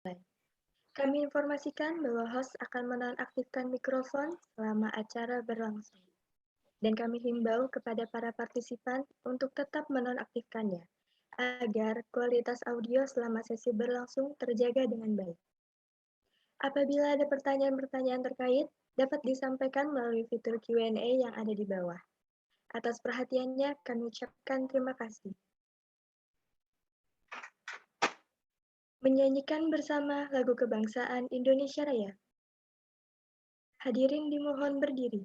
Kami informasikan bahwa host akan menonaktifkan mikrofon selama acara berlangsung. Dan kami himbau kepada para partisipan untuk tetap menonaktifkannya, agar kualitas audio selama sesi berlangsung terjaga dengan baik. Apabila ada pertanyaan-pertanyaan terkait, dapat disampaikan melalui fitur Q&A yang ada di bawah. Atas perhatiannya, kami ucapkan terima kasih. Menyanyikan bersama lagu kebangsaan Indonesia Raya. Hadirin dimohon berdiri.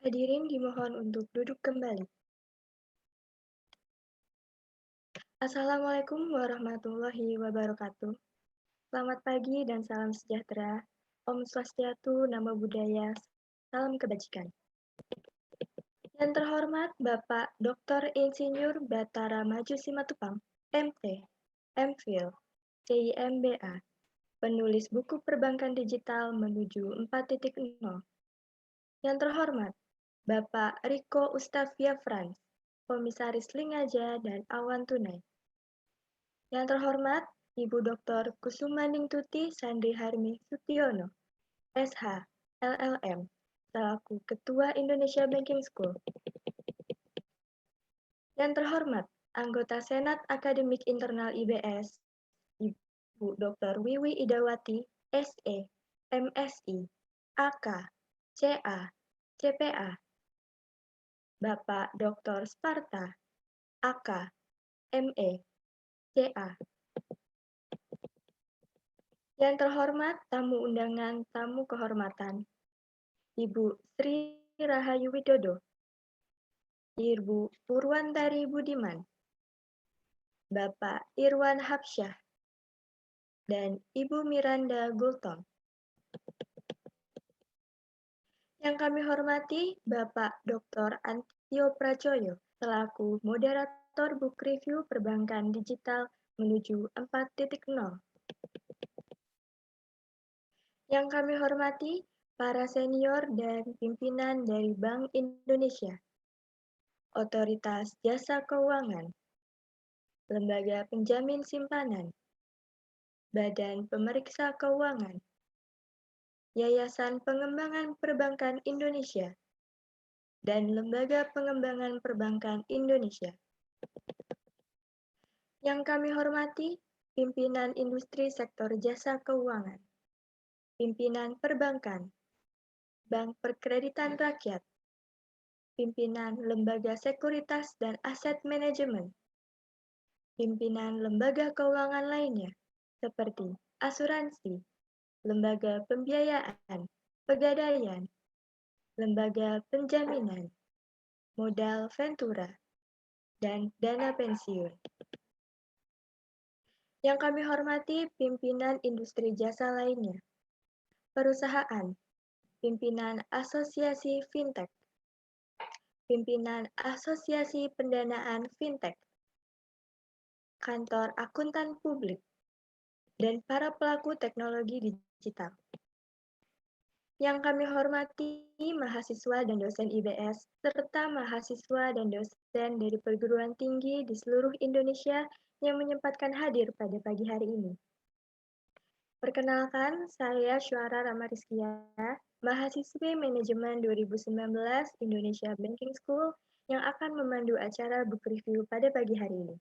Hadirin dimohon untuk duduk kembali. Assalamualaikum warahmatullahi wabarakatuh. Selamat pagi dan salam sejahtera. Om Swastiastu, Namo Buddhaya, salam kebajikan. Yang terhormat Bapak Dr. Insinyur Batara Maju Simatupang, MT, MPhil, CIMBA, penulis buku Perbankan Digital Menuju 4.0. Yang terhormat Bapak Riko Ustavia Frans, Komisaris Lingaja dan Awan Tunai. Yang terhormat Ibu Dr. Kusumaningtuti Sandri Harmi Sutiono, SH, LLM, selaku Ketua Indonesia Banking School. Yang terhormat anggota Senat Akademik Internal IBS, Ibu Dr. Wiwi Idawati, SE, MSI, AK, CA, CPA, Bapak Dr. Sparta, AK, ME, CA. Yang terhormat tamu undangan tamu kehormatan, Ibu Sri Rahayu Widodo, Ibu Purwantari Budiman, Bapak Irwan Habsyah, dan Ibu Miranda Gultom. Yang kami hormati Bapak Dr. Antio Prajoyo, selaku moderator book review Perbankan Digital Menuju 4.0. Yang kami hormati para senior dan pimpinan dari Bank Indonesia, Otoritas Jasa Keuangan, Lembaga Penjamin Simpanan, Badan Pemeriksa Keuangan, Yayasan Pengembangan Perbankan Indonesia, dan Lembaga Pengembangan Perbankan Indonesia. Yang kami hormati pimpinan industri sektor jasa keuangan, pimpinan perbankan, Bank Perkreditan Rakyat, pimpinan lembaga sekuritas dan aset manajemen, pimpinan lembaga keuangan lainnya, seperti asuransi, lembaga pembiayaan, pegadaian, lembaga penjaminan, modal ventura, dan dana pensiun. Yang kami hormati pimpinan industri jasa lainnya, perusahaan, pimpinan asosiasi fintech, pimpinan asosiasi pendanaan fintech, kantor akuntan publik, dan para pelaku teknologi digital. Yang kami hormati mahasiswa dan dosen IBS, serta mahasiswa dan dosen dari perguruan tinggi di seluruh Indonesia yang menyempatkan hadir pada pagi hari ini. Perkenalkan, saya Syuara Ramarizkia, mahasiswi manajemen 2019 Indonesia Banking School yang akan memandu acara book review pada pagi hari ini.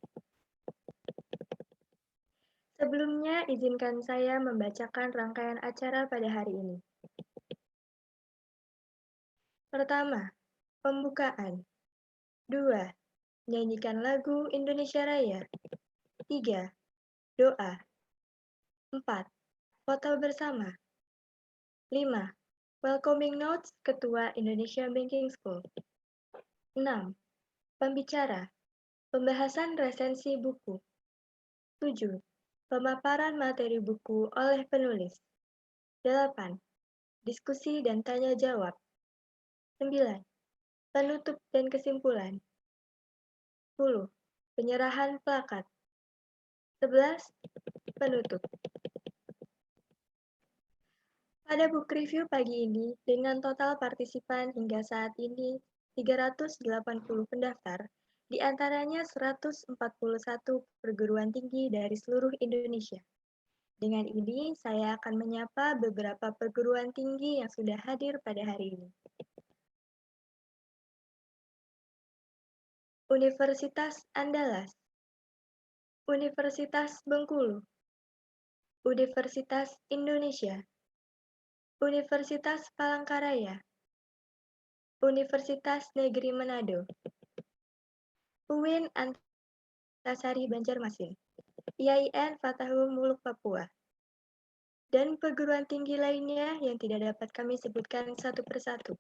Sebelumnya, izinkan saya membacakan rangkaian acara pada hari ini. Pertama, pembukaan. 2. Nyanyikan lagu Indonesia Raya. 3. Doa. 4. Foto bersama. 5. Welcoming Notes Ketua Indonesia Banking School. 6. Pembicara. Pembahasan resensi buku. 7. Pemaparan materi buku oleh penulis. 8. Diskusi dan tanya jawab. 9. Penutup dan kesimpulan. 10. Penyerahan plakat. 11. Penutup. Pada book review pagi ini, dengan total partisipan hingga saat ini 380 pendaftar, di antaranya 141 perguruan tinggi dari seluruh Indonesia. Dengan ini, saya akan menyapa beberapa perguruan tinggi yang sudah hadir pada hari ini. Universitas Andalas, Universitas Bengkulu, Universitas Indonesia, Universitas Palangkaraya, Universitas Negeri Manado, UIN Antasari Banjarmasin, IAIN Fatahul Muluk Papua, dan perguruan tinggi lainnya yang tidak dapat kami sebutkan satu persatu.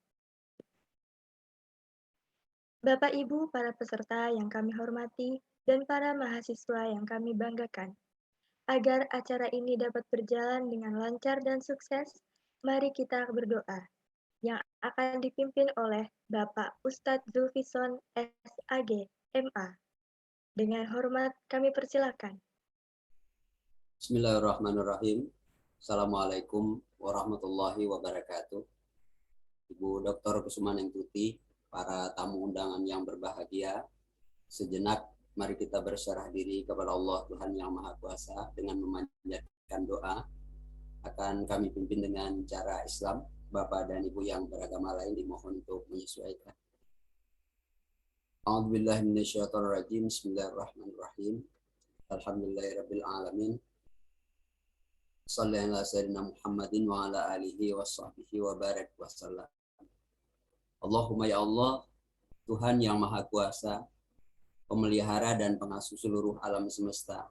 Bapak Ibu para peserta yang kami hormati dan para mahasiswa yang kami banggakan. Agar acara ini dapat berjalan dengan lancar dan sukses, mari kita berdoa yang akan dipimpin oleh Bapak Ustadz Zulfison SAG, MA. Dengan hormat kami persilakan. Bismillahirrahmanirrahim. Assalamualaikum warahmatullahi wabarakatuh. Ibu Dr. Kusumanengtuti, para tamu undangan yang berbahagia, sejenak mari kita berserah diri kepada Allah Tuhan Yang Maha Kuasa dengan memanjatkan doa. Akan kami pimpin dengan cara Islam. Bapak dan Ibu yang beragama lain dimohon untuk menyesuaikan. A'udzubillahi minasyaitonirrajim. Bismillahirrahmanirrahim. Alhamdulillahirabbil alamin. Sallallahu alaihi Muhammadin wa ala alihi wa sahbihi wa barak wa sallam. Allahumma ya Allah, Tuhan yang Maha Kuasa, pemelihara dan pengasuh seluruh alam semesta.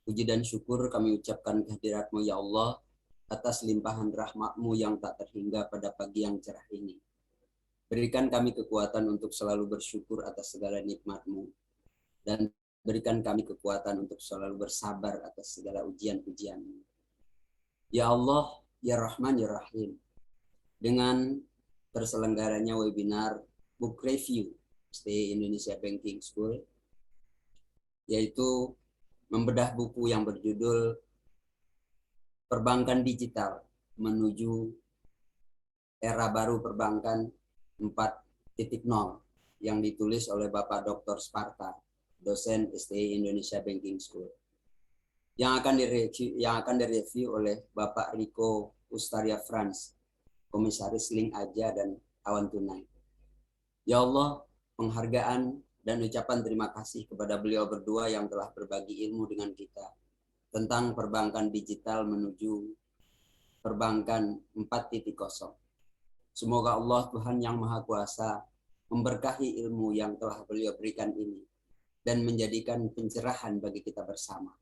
Puji dan syukur kami ucapkan kehadirat-Mu ya Allah atas limpahan rahmat-Mu yang tak terhingga pada pagi yang cerah ini. Berikan kami kekuatan untuk selalu bersyukur atas segala nikmat-Mu dan berikan kami kekuatan untuk selalu bersabar atas segala ujian-ujian-Mu. Ya Allah, ya Rahman, ya Rahim. Dengan terselenggaranya webinar book review STI Indonesia Banking School, yaitu membedah buku yang berjudul Perbankan Digital Menuju Era Baru Perbankan 4.0 yang ditulis oleh Bapak Dr. Sparta, dosen STI Indonesia Banking School. Yang akan direview oleh Bapak Rico Ustaria Franz, Komisaris Link Aja dan Awan Tunai. Ya Allah, penghargaan dan ucapan terima kasih kepada beliau berdua yang telah berbagi ilmu dengan kita tentang perbankan digital menuju perbankan 4.0. Semoga Allah Tuhan Yang Maha Kuasa memberkahi ilmu yang telah beliau berikan ini dan menjadikan pencerahan bagi kita bersama.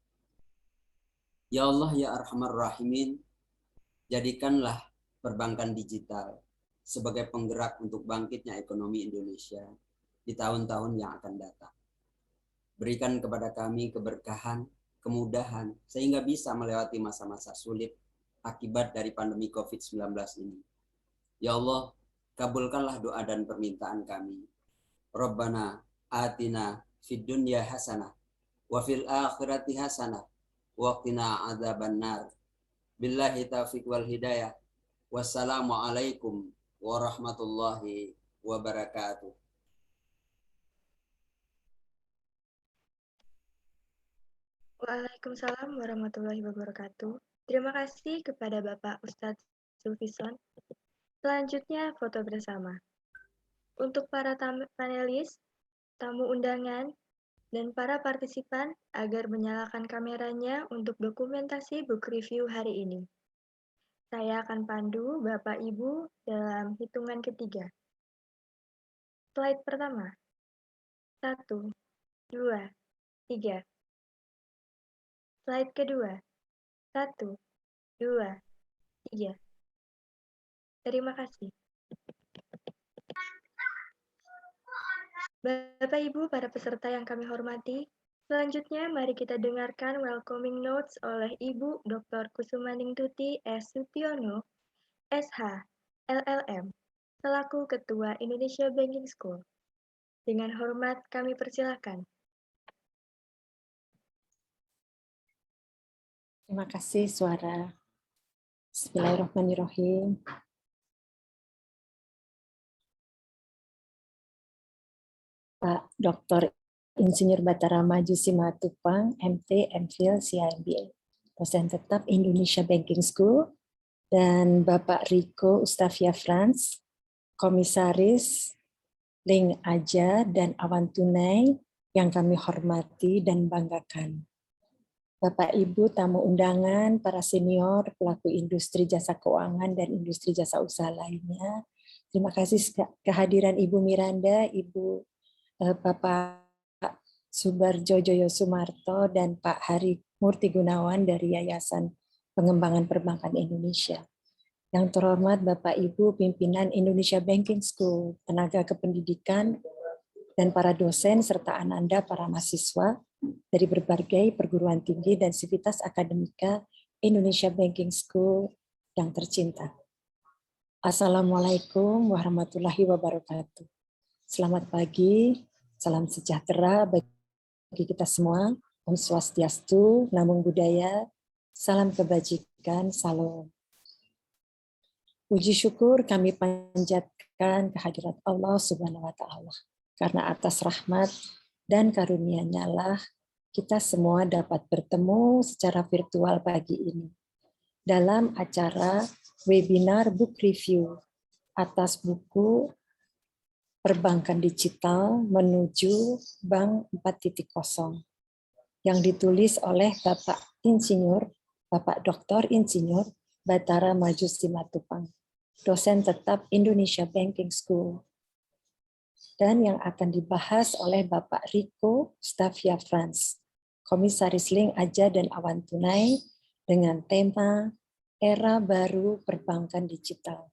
Ya Allah ya Arhamar Rahimin, jadikanlah perbankan digital sebagai penggerak untuk bangkitnya ekonomi Indonesia di tahun-tahun yang akan datang. Berikan kepada kami keberkahan, kemudahan, sehingga bisa melewati masa-masa sulit akibat dari pandemi COVID-19 ini. Ya Allah, kabulkanlah doa dan permintaan kami. Rabbana atina fid dunya hasanah wa fil akhirati hasanah wa qina adzabannar. Billahi taufiq wal hidayah. Wassalamualaikum warahmatullahi wabarakatuh. Waalaikumsalam warahmatullahi wabarakatuh. Terima kasih kepada Bapak Ustadz Zulfison. Selanjutnya, foto bersama. Untuk para panelis, tamu undangan, dan para partisipan agar menyalakan kameranya untuk dokumentasi book review hari ini. Saya akan pandu Bapak Ibu dalam hitungan ketiga. Slide pertama. 1, 2, 3. Slide kedua. 1, 2, 3. Terima kasih. Bapak Ibu para peserta yang kami hormati, selanjutnya mari kita dengarkan welcoming notes oleh Ibu Dr. Kusumaningtuti S. Sutiono, SH, LLM, selaku Ketua Indonesia Banking School. Dengan hormat kami persilakan. Terima kasih Suara. Bismillahirrahmanirrahim. Pak Dr. Insinyur Batara Maju Simatupang, MT, MPhil, CIMB, dosen tetap Indonesia Banking School, dan Bapak Riko Ustavia Frans, Komisaris Ling Aja dan Awan Tunai yang kami hormati dan banggakan. Bapak Ibu tamu undangan, para senior, pelaku industri jasa keuangan dan industri jasa usaha lainnya. Terima kasih kehadiran Ibu Miranda, Bapak Subarjo Joyo Sumarto, dan Pak Hari Murti Gunawan dari Yayasan Pengembangan Perbankan Indonesia. Yang terhormat Bapak Ibu pimpinan Indonesia Banking School, tenaga kependidikan, dan para dosen serta ananda para mahasiswa dari berbagai perguruan tinggi dan sivitas akademika Indonesia Banking School yang tercinta. Assalamualaikum warahmatullahi wabarakatuh. Selamat pagi, salam sejahtera bagi kita semua. Om Swastiastu, Namo Buddhaya, salam kebajikan, salam. Puji syukur kami panjatkan kehadirat Allah Subhanahu wa Ta'ala. Karena atas rahmat dan karunia-Nya lah kita semua dapat bertemu secara virtual pagi ini dalam acara webinar book review atas buku Perbankan Digital Menuju Bank 4.0 yang ditulis oleh Bapak Dr. Insinyur Batara Maju Simatupang, dosen tetap Indonesia Banking School, dan yang akan dibahas oleh Bapak Riko Ustavia Frans, Komisaris Ling Aja dan Awan Tunai, dengan tema Era Baru Perbankan Digital.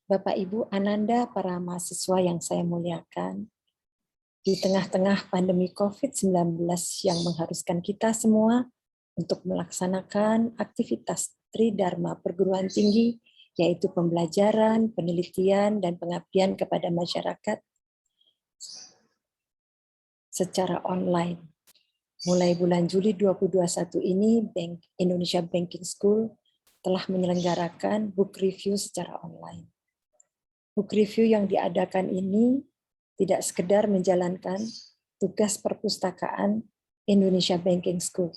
Bapak Ibu Ananda, para mahasiswa yang saya muliakan, di tengah-tengah pandemi COVID-19 yang mengharuskan kita semua untuk melaksanakan aktivitas Tridharma perguruan tinggi, yaitu pembelajaran, penelitian, dan pengabdian kepada masyarakat secara online. Mulai bulan Juli 2021 ini, Indonesia Banking School telah menyelenggarakan book review secara online. Book review yang diadakan ini tidak sekedar menjalankan tugas perpustakaan Indonesia Banking School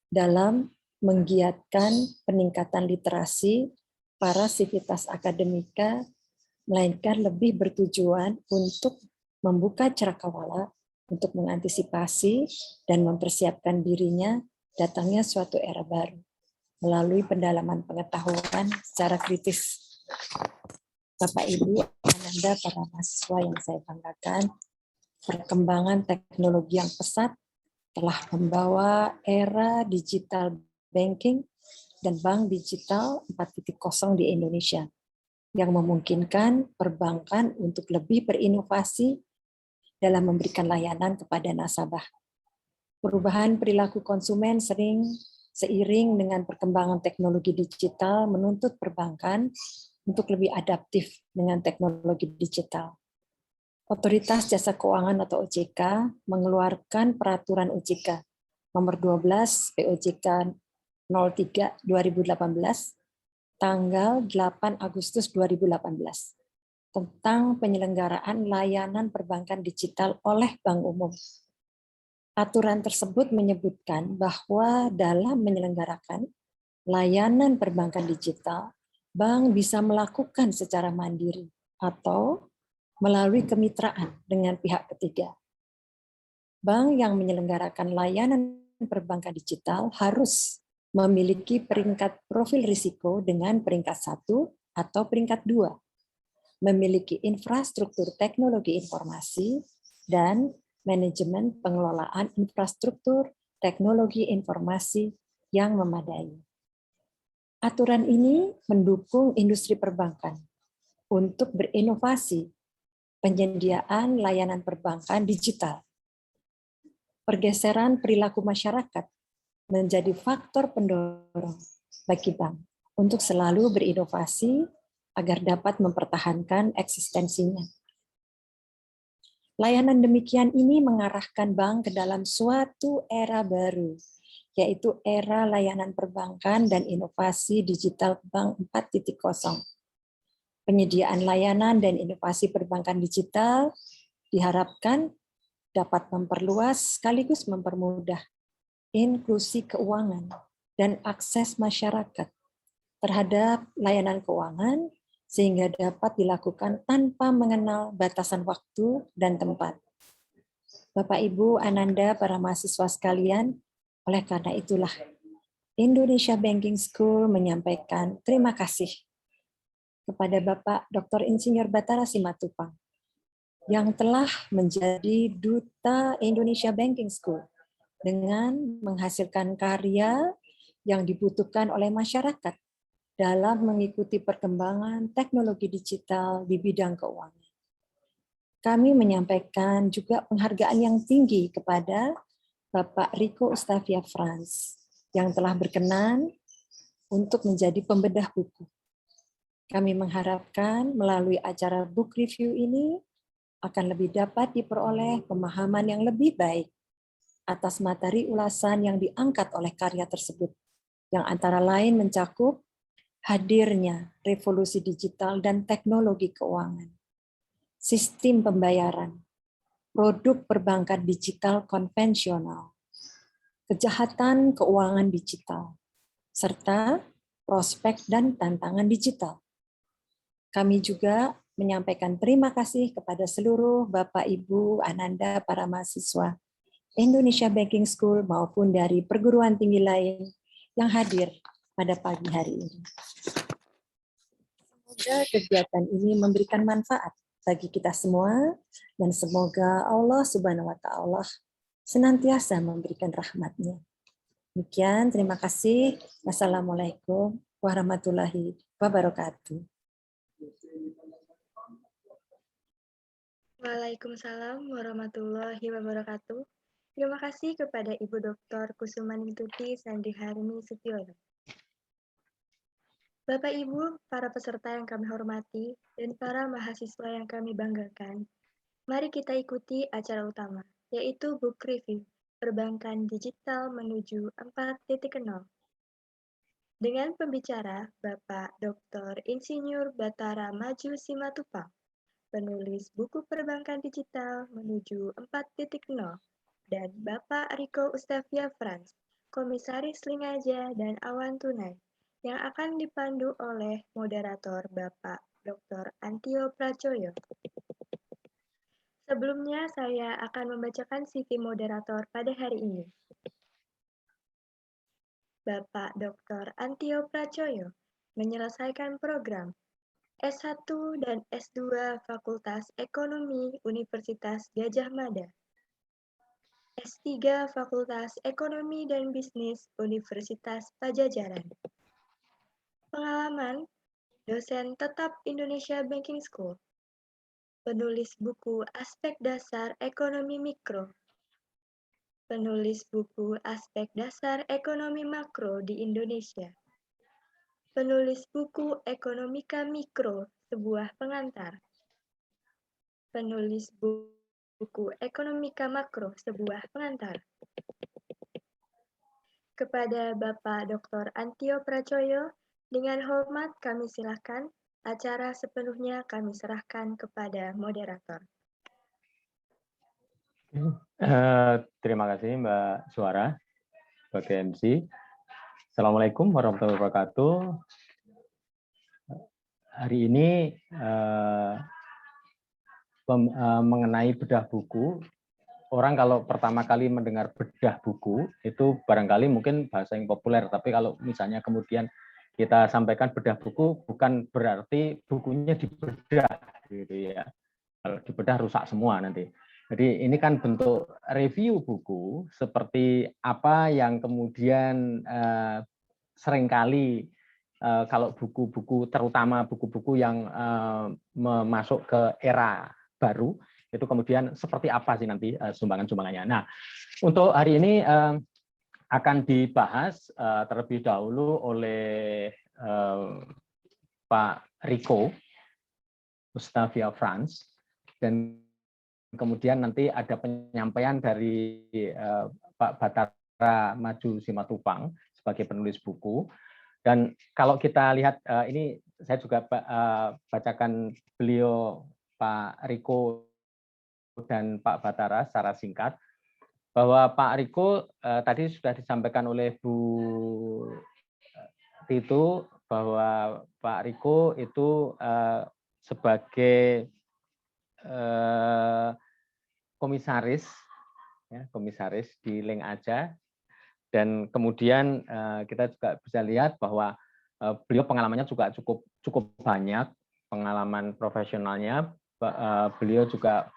dalam menggiatkan peningkatan literasi para sivitas akademika, melainkan lebih bertujuan untuk membuka cakrawala untuk mengantisipasi dan mempersiapkan dirinya datangnya suatu era baru melalui pendalaman pengetahuan secara kritis. Bapak Ibu, Ananda, para mahasiswa yang saya banggakan, perkembangan teknologi yang pesat telah membawa era digital banking dan bank digital 4.0 di Indonesia yang memungkinkan perbankan untuk lebih berinovasi dalam memberikan layanan kepada nasabah. Perubahan perilaku konsumen seiring dengan perkembangan teknologi digital menuntut perbankan untuk lebih adaptif dengan teknologi digital. Otoritas Jasa Keuangan atau OJK mengeluarkan peraturan OJK nomor 12 POJK 03 2018 tanggal 8 Agustus 2018 tentang penyelenggaraan layanan perbankan digital oleh Bank Umum. Aturan tersebut menyebutkan bahwa dalam menyelenggarakan layanan perbankan digital, bank bisa melakukan secara mandiri atau melalui kemitraan dengan pihak ketiga. Bank yang menyelenggarakan layanan perbankan digital harus memiliki peringkat profil risiko dengan peringkat 1 atau peringkat 2, memiliki infrastruktur teknologi informasi, dan manajemen pengelolaan infrastruktur teknologi informasi yang memadai. Aturan ini mendukung industri perbankan untuk berinovasi penyediaan layanan perbankan digital. Pergeseran perilaku masyarakat menjadi faktor pendorong bagi bank untuk selalu berinovasi agar dapat mempertahankan eksistensinya. Layanan demikian ini mengarahkan bank ke dalam suatu era baru, yaitu era layanan perbankan dan inovasi digital bank 4.0. Penyediaan layanan dan inovasi perbankan digital diharapkan dapat memperluas sekaligus mempermudah inklusi keuangan dan akses masyarakat terhadap layanan keuangan sehingga dapat dilakukan tanpa mengenal batasan waktu dan tempat. Bapak, Ibu, Ananda, para mahasiswa sekalian, oleh karena itulah Indonesia Banking School menyampaikan terima kasih kepada Bapak Dr. Insinyur Battara Simatupang yang telah menjadi Duta Indonesia Banking School dengan menghasilkan karya yang dibutuhkan oleh masyarakat dalam mengikuti perkembangan teknologi digital di bidang keuangan. Kami menyampaikan juga penghargaan yang tinggi kepada Bapak Rico Ustavia Franz yang telah berkenan untuk menjadi pembedah buku. Kami mengharapkan melalui acara book review ini akan lebih dapat diperoleh pemahaman yang lebih baik atas materi ulasan yang diangkat oleh karya tersebut, yang antara lain mencakup hadirnya revolusi digital dan teknologi keuangan, sistem pembayaran, produk perbankan digital konvensional, kejahatan keuangan digital, serta prospek dan tantangan digital. Kami juga menyampaikan terima kasih kepada seluruh Bapak, Ibu, Ananda, para mahasiswa Indonesia Banking School maupun dari perguruan tinggi lain yang hadir pada pagi hari ini. Semoga kegiatan ini memberikan manfaat bagi kita semua dan semoga Allah Subhanahu wa Ta'ala senantiasa memberikan rahmat-Nya. Demikian, terima kasih. Wassalamualaikum warahmatullahi wabarakatuh. Waalaikumsalam warahmatullahi wabarakatuh. Terima kasih kepada Ibu Dr. Kusumaningtuti Sandiharmi Sutyono. Bapak Ibu, para peserta yang kami hormati, dan para mahasiswa yang kami banggakan, mari kita ikuti acara utama, yaitu Book Review, Perbankan Digital Menuju 4.0. Dengan pembicara Bapak Dr. Insinyur Battara Maju Simatupang, penulis buku Perbankan Digital Menuju 4.0, dan Bapak Rico Ustavia Franz, Komisaris Lingaja dan Awan Tunai, yang akan dipandu oleh moderator Bapak Dr. Antio Pracoyo. Sebelumnya, saya akan membacakan CV moderator pada hari ini. Bapak Dr. Antio Pracoyo menyelesaikan program S1 dan S2 Fakultas Ekonomi Universitas Gadjah Mada. S3 Fakultas Ekonomi dan Bisnis Universitas Pajajaran. Pengalaman, dosen tetap Indonesia Banking School. Penulis buku Aspek Dasar Ekonomi Mikro. Penulis buku Aspek Dasar Ekonomi Makro di Indonesia. Penulis buku Ekonomika Mikro, sebuah pengantar. Penulis buku Ekonomika Makro, sebuah pengantar. Kepada Bapak Dr. Antio Pracoyo, dengan hormat kami silakan, acara sepenuhnya kami serahkan kepada moderator. Terima kasih Mbak Suara sebagai MC. Assalamualaikum warahmatullahi wabarakatuh. Hari ini mengenai bedah buku. Orang kalau pertama kali mendengar bedah buku itu barangkali mungkin bahasa yang populer, tapi kalau misalnya kemudian kita sampaikan bedah buku bukan berarti bukunya dibedah gitu ya. Kalau dibedah rusak semua nanti. Jadi ini kan bentuk review buku seperti apa yang kemudian seringkali kalau buku-buku, terutama buku-buku yang masuk ke era baru, itu kemudian seperti apa sih nanti sumbangan-sumbangannya. Nah, untuk hari ini akan dibahas terlebih dahulu oleh Pak Rico Mustavia France, dan kemudian nanti ada penyampaian dari Pak Bathara Maju Simatupang sebagai penulis buku. Dan kalau kita lihat ini, saya juga bacakan beliau Pak Rico dan Pak Bathara secara singkat, bahwa Pak Rico tadi sudah disampaikan oleh Bu Tito bahwa Pak Rico itu sebagai komisaris, ya, komisaris di Link Aja, dan kemudian kita juga bisa lihat bahwa beliau pengalamannya juga cukup banyak, pengalaman profesionalnya. Beliau juga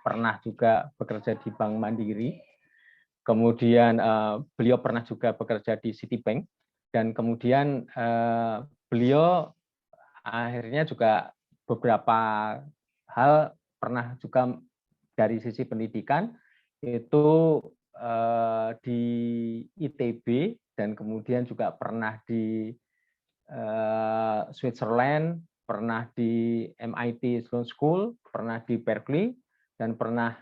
pernah juga bekerja di Bank Mandiri, kemudian beliau pernah juga bekerja di Citibank, dan kemudian beliau akhirnya juga beberapa hal pernah juga dari sisi pendidikan itu di ITB, dan kemudian juga pernah di Switzerland, pernah di MIT Sloan School, pernah di Berkeley, dan pernah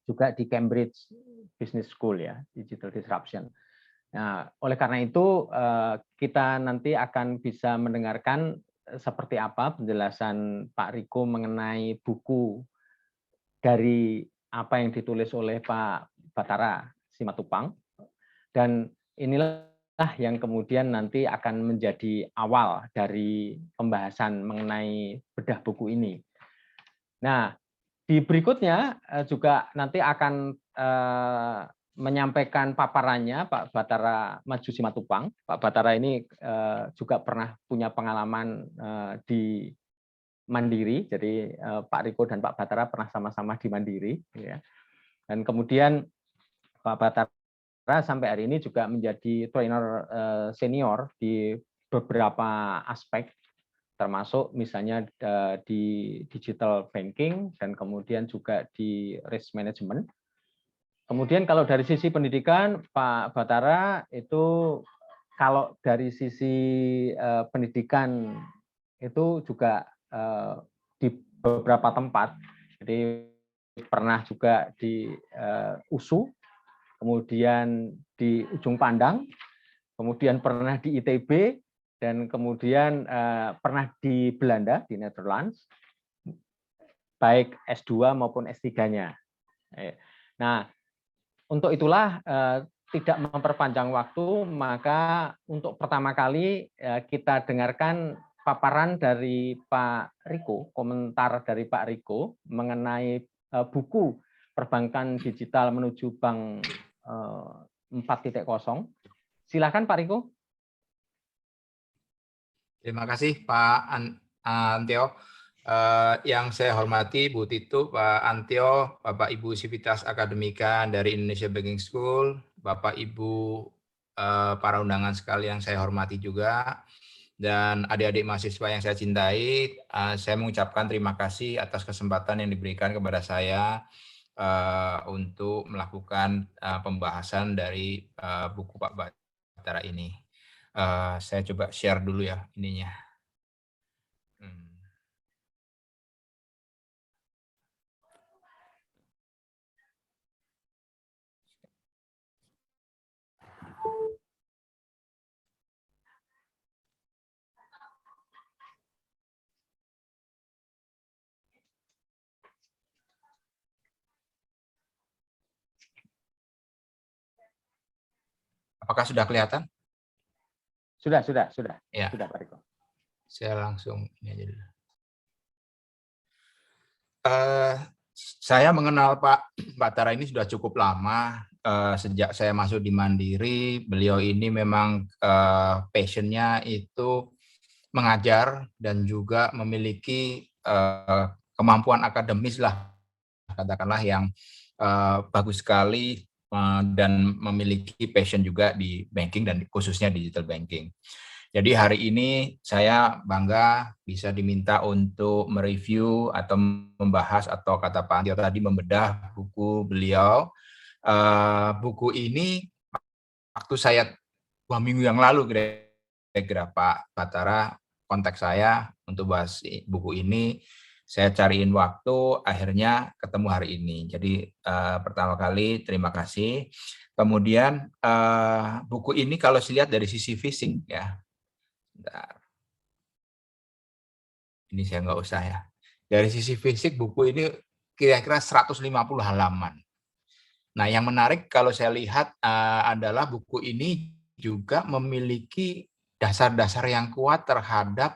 juga di Cambridge Business School ya, Digital Disruption. Nah, oleh karena itu kita nanti akan bisa mendengarkan seperti apa penjelasan Pak Rico mengenai buku dari apa yang ditulis oleh Pak Bathara Simatupang, dan inilah yang kemudian nanti akan menjadi awal dari pembahasan mengenai bedah buku ini. Nah, di berikutnya juga nanti akan menyampaikan paparannya Pak Bathara Maju Simatupang. Pak Bathara ini juga pernah punya pengalaman di Mandiri, jadi Pak Rico dan Pak Bathara pernah sama-sama di Mandiri, ya. Dan kemudian Pak Bathara sampai hari ini juga menjadi trainer senior di beberapa aspek, termasuk misalnya di digital banking dan kemudian juga di risk management. Kemudian kalau dari sisi pendidikan, Pak Bathara itu kalau dari sisi pendidikan itu juga di beberapa tempat, jadi pernah juga di USU, kemudian di Ujung Pandang, kemudian pernah di ITB, dan kemudian pernah di Belanda, di Netherlands, baik S2 maupun S3-nya. Nah, untuk itulah tidak memperpanjang waktu, maka untuk pertama kali kita dengarkan paparan dari Pak Rico, komentar dari Pak Rico mengenai buku Perbankan Digital Menuju Bank 4.0. Silakan Pak Rico. Terima kasih Pak Antio. Yang saya hormati Bu Titu, Pak Antio, Bapak Ibu Sivitas Akademika dari Indonesia Banking School, Bapak Ibu para undangan sekalian yang saya hormati juga, dan adik-adik mahasiswa yang saya cintai, saya mengucapkan terima kasih atas kesempatan yang diberikan kepada saya untuk melakukan pembahasan dari buku Pak Batara ini. Saya coba share dulu ya ininya. Apakah sudah kelihatan? Sudah. Ya. Sudah, Pak Riko. Saya langsung ini aja dulu. Saya mengenal Pak Batara ini sudah cukup lama. Sejak saya masuk di Mandiri, beliau ini memang passion-nya itu mengajar dan juga memiliki kemampuan akademis lah, katakanlah yang bagus sekali, dan memiliki passion juga di banking dan khususnya digital banking. Jadi hari ini saya bangga bisa diminta untuk mereview atau membahas atau kata Pak Antio tadi membedah buku beliau. Buku ini waktu saya 2 minggu yang lalu kira-kira Pak Batara kontak saya untuk bahas buku ini. Saya cariin waktu, akhirnya ketemu hari ini. Jadi pertama kali terima kasih. Kemudian buku ini kalau dilihat dari sisi fisik ya. Bentar. Ini saya nggak usah ya. Dari sisi fisik buku ini kira-kira 150 halaman. Nah, yang menarik kalau saya lihat adalah buku ini juga memiliki dasar-dasar yang kuat terhadap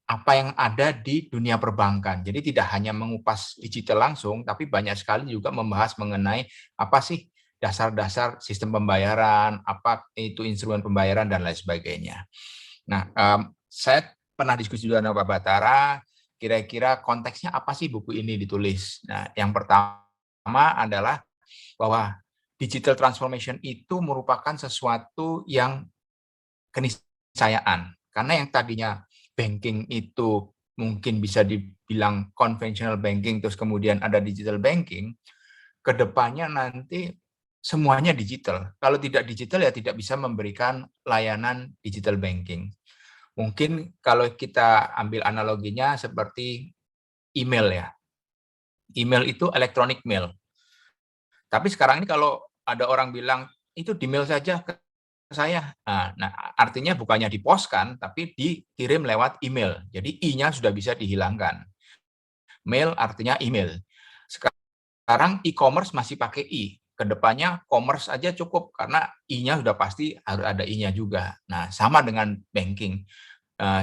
apa yang ada di dunia perbankan. Jadi tidak hanya mengupas digital langsung, tapi banyak sekali juga membahas mengenai apa sih dasar-dasar sistem pembayaran, apa itu instrumen pembayaran, dan lain sebagainya. Nah, saya pernah diskusi juga dengan Pak Batara, kira-kira konteksnya apa sih buku ini ditulis. Nah, yang pertama adalah bahwa digital transformation itu merupakan sesuatu yang keniscayaan. Karena yang tadinya banking itu mungkin bisa dibilang conventional banking, terus kemudian ada digital banking, kedepannya nanti semuanya digital. Kalau tidak digital ya tidak bisa memberikan layanan digital banking. Mungkin kalau kita ambil analoginya seperti email ya. Email itu electronic mail. Tapi sekarang ini kalau ada orang bilang itu di mail saja ke saya. Nah, artinya bukannya diposkan tapi dikirim lewat email. Jadi i-nya sudah bisa dihilangkan. Mail artinya email. Sekarang e-commerce masih pakai i. Kedepannya commerce aja cukup karena i-nya sudah pasti harus ada i-nya juga. Nah, sama dengan banking.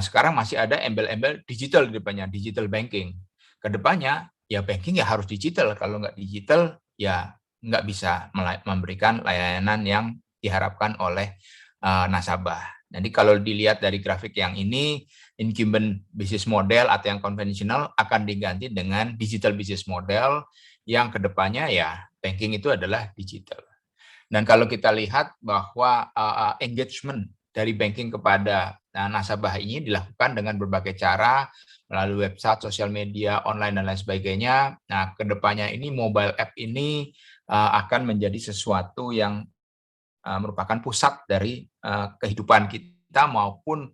Sekarang masih ada embel-embel digital di depannya, digital banking. Kedepannya ya banking ya harus digital. Kalau nggak digital ya nggak bisa memberikan layanan yang diharapkan oleh nasabah. Jadi kalau dilihat dari grafik yang ini, incumbent business model atau yang konvensional akan diganti dengan digital business model yang kedepannya ya banking itu adalah digital. Dan kalau kita lihat bahwa engagement dari banking kepada nasabah ini dilakukan dengan berbagai cara, melalui website, sosial media, online, dan lain sebagainya. Nah, kedepannya ini mobile app ini akan menjadi sesuatu yang merupakan pusat dari kehidupan kita maupun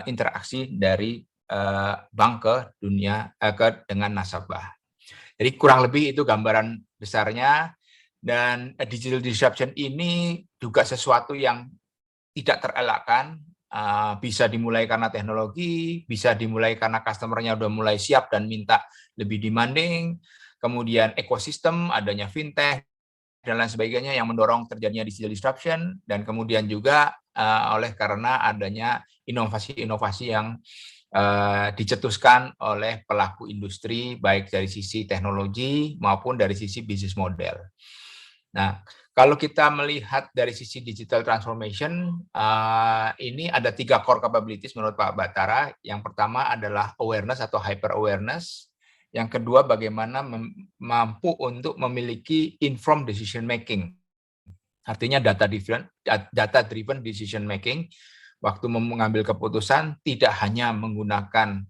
interaksi dari bank ke dunia dengan nasabah. Jadi kurang lebih itu gambaran besarnya. Dan digital disruption ini juga sesuatu yang tidak terelakkan. Bisa dimulai karena teknologi, bisa dimulai karena customer-nya udah mulai siap dan minta lebih demanding. Kemudian ekosistem, adanya fintech, dan lain sebagainya yang mendorong terjadinya digital disruption. Dan kemudian juga oleh karena adanya inovasi-inovasi yang dicetuskan oleh pelaku industri baik dari sisi teknologi maupun dari sisi bisnis model. Nah, Kalau kita melihat dari sisi digital transformation, ini ada 3 core capabilities menurut Pak Batara. Yang pertama adalah awareness atau hyper awareness. Yang kedua, bagaimana mampu untuk memiliki informed decision making. Artinya data driven decision making. Waktu mengambil keputusan tidak hanya menggunakan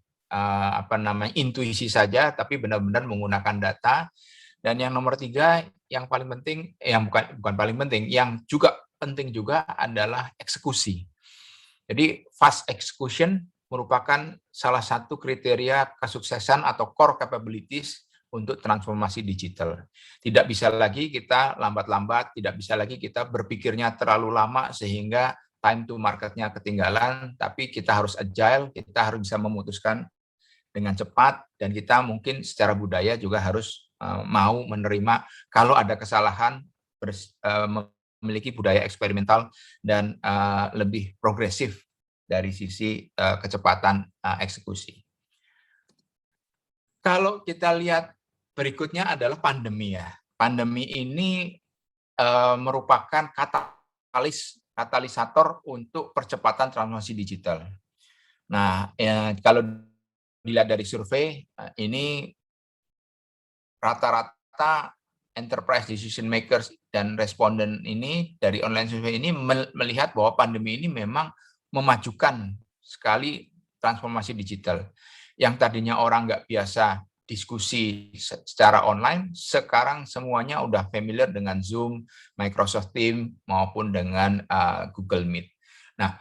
intuisi saja, tapi benar-benar menggunakan data. Dan yang nomor 3, yang paling penting, yang bukan paling penting, yang juga penting juga adalah eksekusi. Jadi fast execution merupakan salah satu kriteria kesuksesan atau core capabilities untuk transformasi digital. Tidak bisa lagi kita lambat-lambat, tidak bisa lagi kita berpikirnya terlalu lama sehingga time to market-nya ketinggalan, tapi kita harus agile, kita harus bisa memutuskan dengan cepat, dan kita mungkin secara budaya juga harus mau menerima kalau ada kesalahan, memiliki budaya eksperimental dan lebih progresif dari sisi kecepatan eksekusi. Kalau kita lihat berikutnya adalah pandemi ya. Pandemi ini merupakan katalisator untuk percepatan transformasi digital. Nah, kalau dilihat dari survei, ini rata-rata enterprise decision makers dan responden ini dari online survei ini melihat bahwa pandemi ini memang memajukan sekali transformasi digital. Yang tadinya orang nggak biasa diskusi secara online, sekarang semuanya udah familiar dengan Zoom, Microsoft Teams, maupun dengan Google Meet. Nah,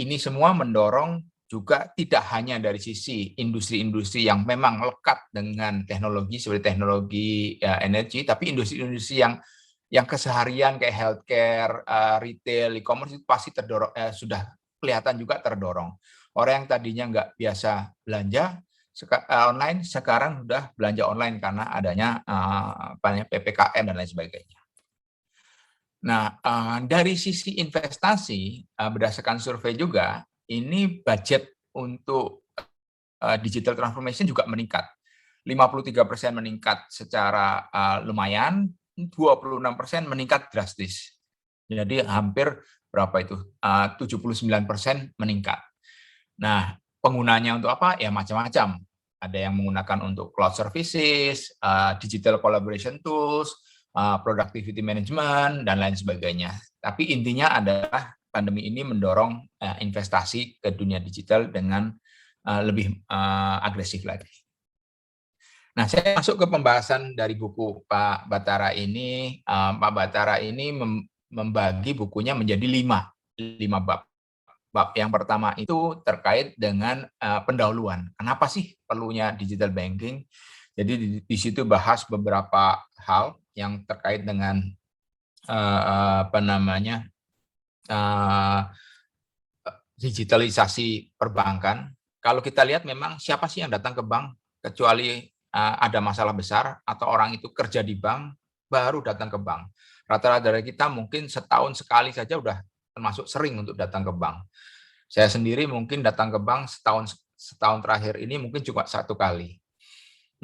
ini semua mendorong juga tidak hanya dari sisi industri-industri yang memang lekat dengan teknologi seperti teknologi energi, tapi industri-industri yang keseharian kayak healthcare, retail, e-commerce itu pasti terdorong, sudah kelihatan juga terdorong. Orang yang tadinya nggak biasa belanja online, sekarang sudah belanja online karena adanya PPKM dan lain sebagainya. Nah, dari sisi investasi, berdasarkan survei juga, ini budget untuk digital transformation juga meningkat. 53% meningkat secara lumayan, 26% meningkat drastis. Jadi hampir berapa itu? 79% meningkat. Nah, penggunanya untuk apa? Ya macam-macam. Ada yang menggunakan untuk cloud services, digital collaboration tools, productivity management, dan lain sebagainya. Tapi intinya adalah pandemi ini mendorong investasi ke dunia digital dengan lebih agresif lagi. Nah, saya masuk ke pembahasan dari buku Pak Batara ini. Pak Batara ini membagi bukunya menjadi 5 bab. Bab yang pertama itu terkait dengan pendahuluan. Kenapa sih perlunya digital banking? Jadi di situ bahas beberapa hal yang terkait dengan digitalisasi perbankan. Kalau kita lihat memang siapa sih yang datang ke bank kecuali ada masalah besar atau orang itu kerja di bank baru datang ke bank. Rata-rata dari kita mungkin setahun sekali saja udah termasuk sering untuk datang ke bank. Saya sendiri mungkin datang ke bank setahun terakhir ini mungkin cuma 1 kali.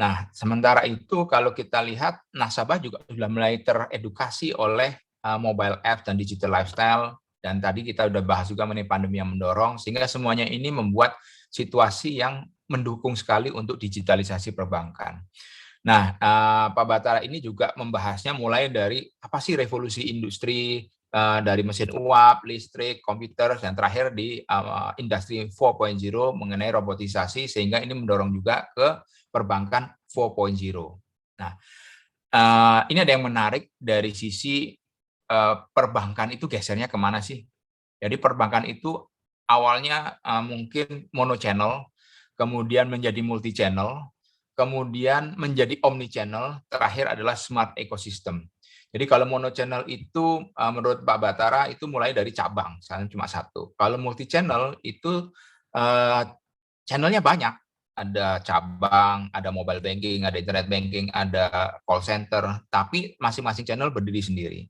Nah, sementara itu kalau kita lihat nasabah juga sudah mulai teredukasi oleh mobile app dan digital lifestyle, dan tadi kita sudah bahas juga mengenai pandemi yang mendorong, sehingga semuanya ini membuat situasi yang mendukung sekali untuk digitalisasi perbankan. Nah, Pak Batara ini juga membahasnya mulai dari apa sih revolusi industri, dari mesin uap, listrik, komputer, dan terakhir di industri 4.0 mengenai robotisasi, sehingga ini mendorong juga ke perbankan 4.0. Nah, ini ada yang menarik dari sisi perbankan itu gesernya kemana sih? Jadi perbankan itu awalnya mungkin mono channel, kemudian menjadi multi channel, kemudian menjadi omni channel, terakhir adalah smart ecosystem. Jadi kalau mono channel itu menurut Pak Batara itu mulai dari cabang, misalnya cuma 1. Kalau multi channel itu channelnya banyak. Ada cabang, ada mobile banking, ada internet banking, ada call center, tapi masing-masing channel berdiri sendiri.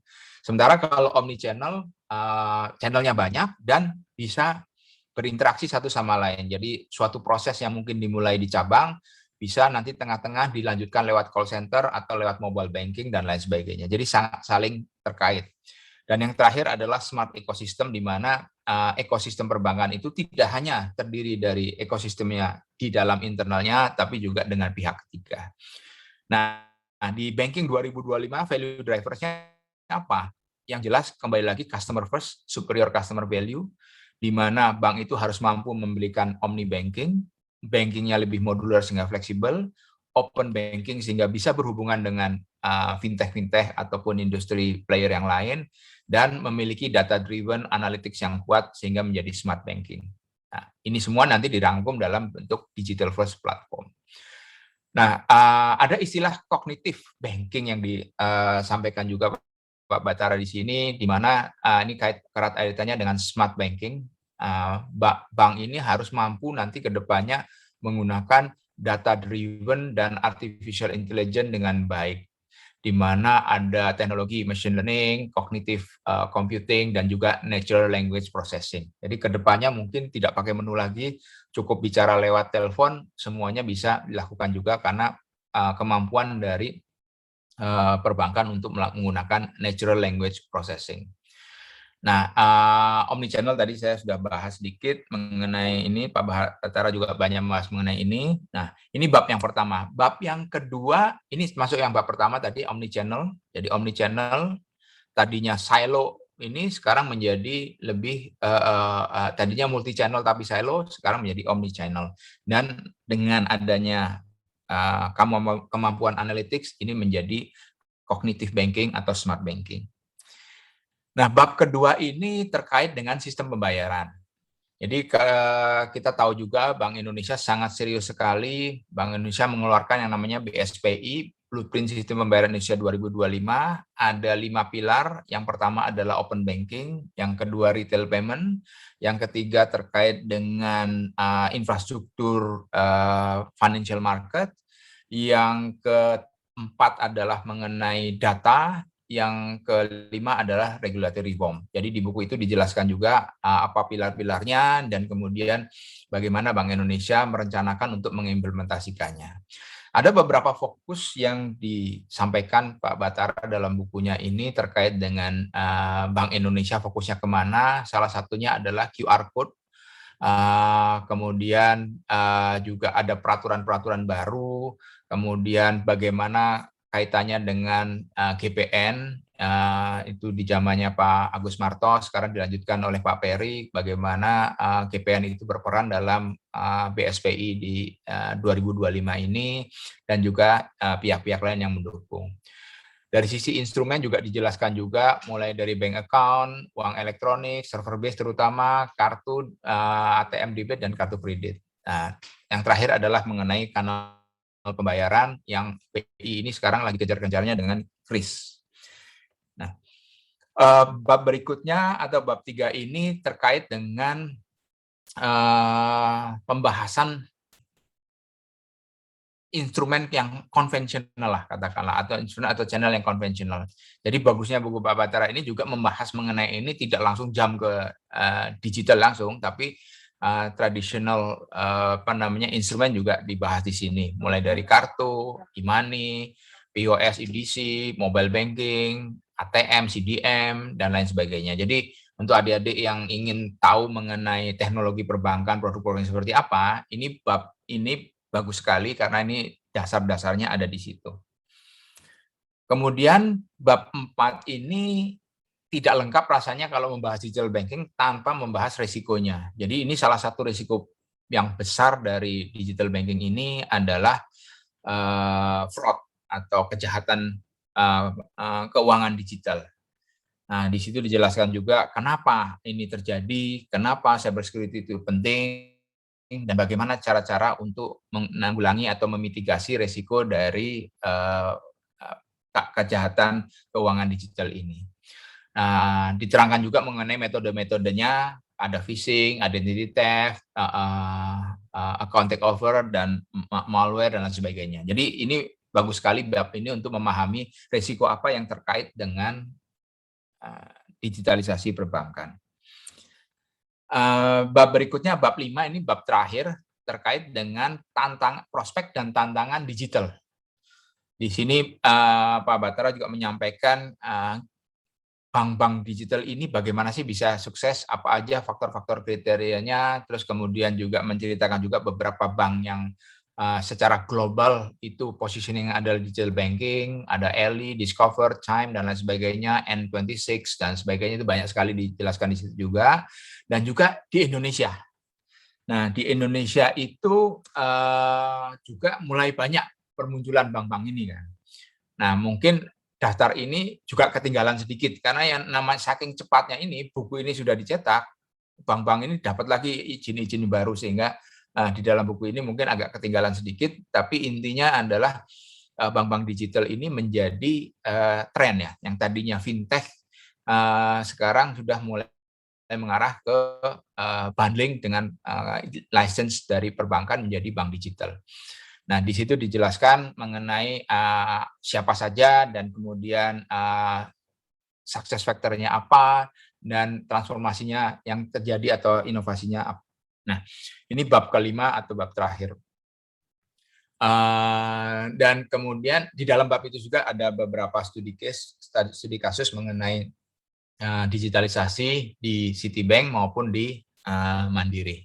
Sementara kalau omni channel, channelnya banyak dan bisa berinteraksi satu sama lain. Jadi suatu proses yang mungkin dimulai di cabang bisa nanti tengah-tengah dilanjutkan lewat call center atau lewat mobile banking dan lain sebagainya. Jadi sangat saling terkait. Dan yang terakhir adalah smart ecosystem, di mana ekosistem perbankan itu tidak hanya terdiri dari ekosistemnya di dalam internalnya, tapi juga dengan pihak ketiga. Nah, di banking 2025 value drivers-nya apa? Yang jelas kembali lagi customer first, superior customer value, di mana bank itu harus mampu memberikan omni banking, bankingnya lebih modular sehingga fleksibel, open banking sehingga bisa berhubungan dengan fintech-fintech ataupun industri player yang lain, dan memiliki data-driven analytics yang kuat sehingga menjadi smart banking. Nah, ini semua nanti dirangkum dalam bentuk digital first platform. Nah, ada istilah kognitif banking yang disampaikan juga Pak Batara di sini, di mana ini erat kaitannya dengan smart banking. Bank ini harus mampu nanti ke depannya menggunakan data-driven dan artificial intelligence dengan baik, di mana ada teknologi machine learning, cognitive computing, dan juga natural language processing. Jadi ke depannya mungkin tidak pakai menu lagi, cukup bicara lewat telepon, semuanya bisa dilakukan juga karena kemampuan dari perbankan untuk menggunakan natural language processing. Nah, omnichannel tadi saya sudah bahas sedikit mengenai ini, Pak Batara juga banyak membahas mengenai ini. Nah, ini bab yang pertama. Bab yang kedua, ini masuk yang bab pertama tadi, omnichannel. Jadi omnichannel tadinya silo, ini sekarang menjadi lebih, tadinya multi-channel tapi silo, sekarang menjadi omnichannel. Dan dengan adanya kemampuan analytics, ini menjadi cognitive banking atau smart banking. Nah, bab kedua ini terkait dengan sistem pembayaran. Jadi kita tahu juga Bank Indonesia sangat serius sekali. Bank Indonesia mengeluarkan yang namanya BSPI, Blueprint Sistem Pembayaran Indonesia 2025. Ada 5 pilar. Yang pertama adalah open banking, yang kedua retail payment, yang ketiga terkait dengan infrastruktur financial market, yang keempat adalah mengenai data, yang kelima adalah regulatory reform. Jadi di buku itu dijelaskan juga apa pilar-pilarnya dan kemudian bagaimana Bank Indonesia merencanakan untuk mengimplementasikannya. Ada beberapa fokus yang disampaikan Pak Batara dalam bukunya ini terkait dengan Bank Indonesia fokusnya kemana. Salah satunya adalah QR code. Kemudian juga ada peraturan-peraturan baru. Kemudian bagaimana kaitannya dengan GPN, itu di zamannya Pak Agus Marto, sekarang dilanjutkan oleh Pak Peri, bagaimana GPN itu berperan dalam BSPI di 2025 ini, dan juga pihak-pihak lain yang mendukung. Dari sisi instrumen juga dijelaskan juga, mulai dari bank account, uang elektronik, server base terutama, kartu ATM debit, dan kartu kredit. Nah, yang terakhir adalah mengenai kanal pembayaran yang BI ini sekarang lagi kejar-kejarnya dengan KRIS. Nah, bab berikutnya atau bab 3 ini terkait dengan pembahasan instrumen yang konvensional lah katakanlah, atau instrumen atau channel yang konvensional. Jadi bagusnya buku Pak Batara ini juga membahas mengenai ini, tidak langsung jam ke digital langsung, tapi tradisional instrumen juga dibahas di sini, mulai dari kartu, e-money, POS, EDC, mobile banking, ATM, CDM, dan lain sebagainya. Jadi untuk adik-adik yang ingin tahu mengenai teknologi perbankan, produk-produk seperti apa, ini bab ini bagus sekali karena ini dasar-dasarnya ada di situ. Kemudian bab 4 ini tidak lengkap rasanya kalau membahas digital banking tanpa membahas resikonya. Jadi ini salah satu risiko yang besar dari digital banking ini adalah fraud atau kejahatan keuangan digital. Nah, di situ dijelaskan juga kenapa ini terjadi, kenapa cybersecurity itu penting, dan bagaimana cara-cara untuk menanggulangi atau memitigasi risiko dari kejahatan keuangan digital ini. Nah, diterangkan juga mengenai metode-metodenya, ada phishing, identity theft, account takeover, dan malware, dan lain sebagainya. Jadi ini bagus sekali bab ini untuk memahami risiko apa yang terkait dengan digitalisasi perbankan. Bab berikutnya, bab 5, ini bab terakhir, terkait dengan prospek dan tantangan digital. Di sini Pak Batara juga menyampaikan bank-bank digital ini bagaimana sih bisa sukses, apa aja faktor-faktor kriterianya, terus kemudian juga menceritakan juga beberapa bank yang secara global itu positioning ada digital banking, ada Ally, Discover, Chime, dan lain sebagainya, N26, dan sebagainya, itu banyak sekali dijelaskan di situ juga, dan juga di Indonesia. Nah, di Indonesia itu juga mulai banyak permunculan bank-bank ini kan. Nah, mungkin daftar ini juga ketinggalan sedikit, karena yang namanya saking cepatnya ini, buku ini sudah dicetak, bank-bank ini dapat lagi izin-izin baru, sehingga di dalam buku ini mungkin agak ketinggalan sedikit, tapi intinya adalah bank-bank digital ini menjadi tren ya, yang tadinya fintech sekarang sudah mulai mengarah ke bundling dengan license dari perbankan menjadi bank digital. Nah, di situ dijelaskan mengenai siapa saja dan kemudian success factor-nya apa dan transformasinya yang terjadi atau inovasinya apa. Nah, ini bab kelima atau bab terakhir. Dan kemudian di dalam bab itu juga ada beberapa studi kasus mengenai digitalisasi di Citibank maupun di Mandiri.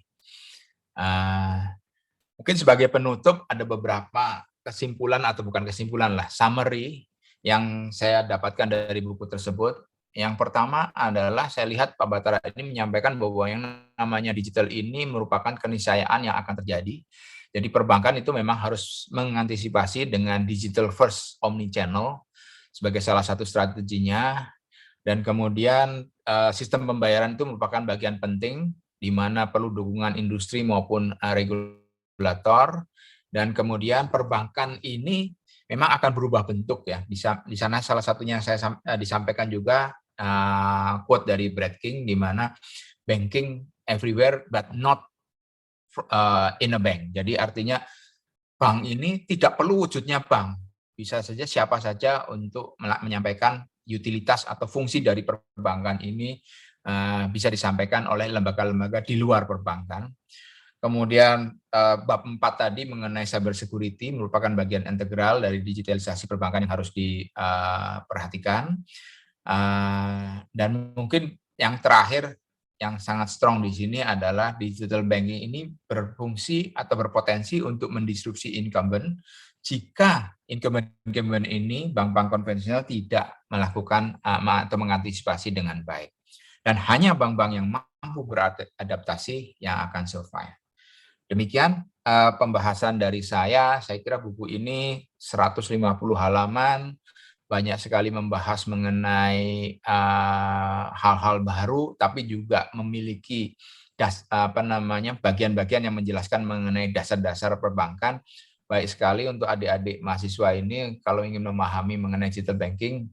Mungkin sebagai penutup ada beberapa kesimpulan atau bukan kesimpulan lah, summary yang saya dapatkan dari buku tersebut. Yang pertama adalah saya lihat Pak Batara ini menyampaikan bahwa yang namanya digital ini merupakan keniscayaan yang akan terjadi. Jadi perbankan itu memang harus mengantisipasi dengan digital first omnichannel sebagai salah satu strateginya. Dan kemudian sistem pembayaran itu merupakan bagian penting di mana perlu dukungan industri maupun regulator. Dan kemudian perbankan ini memang akan berubah bentuk ya. Di sana salah satunya saya disampaikan juga quote dari Brad King, di mana banking everywhere but not in a bank. Jadi artinya bank ini tidak perlu wujudnya bank. Bisa saja siapa saja untuk menyampaikan utilitas atau fungsi dari perbankan ini bisa disampaikan oleh lembaga-lembaga di luar perbankan. Kemudian bab 4 tadi mengenai cyber security merupakan bagian integral dari digitalisasi perbankan yang harus diperhatikan. Dan mungkin yang terakhir yang sangat strong di sini adalah digital banking ini berfungsi atau berpotensi untuk mendisrupsi incumbent jika incumbent ini bank-bank konvensional tidak melakukan atau mengantisipasi dengan baik. Dan hanya bank-bank yang mampu beradaptasi yang akan survive. Demikian pembahasan dari saya kira buku ini 150 halaman, banyak sekali membahas mengenai hal-hal baru, tapi juga memiliki bagian-bagian yang menjelaskan mengenai dasar-dasar perbankan. Baik sekali untuk adik-adik mahasiswa ini, kalau ingin memahami mengenai digital banking,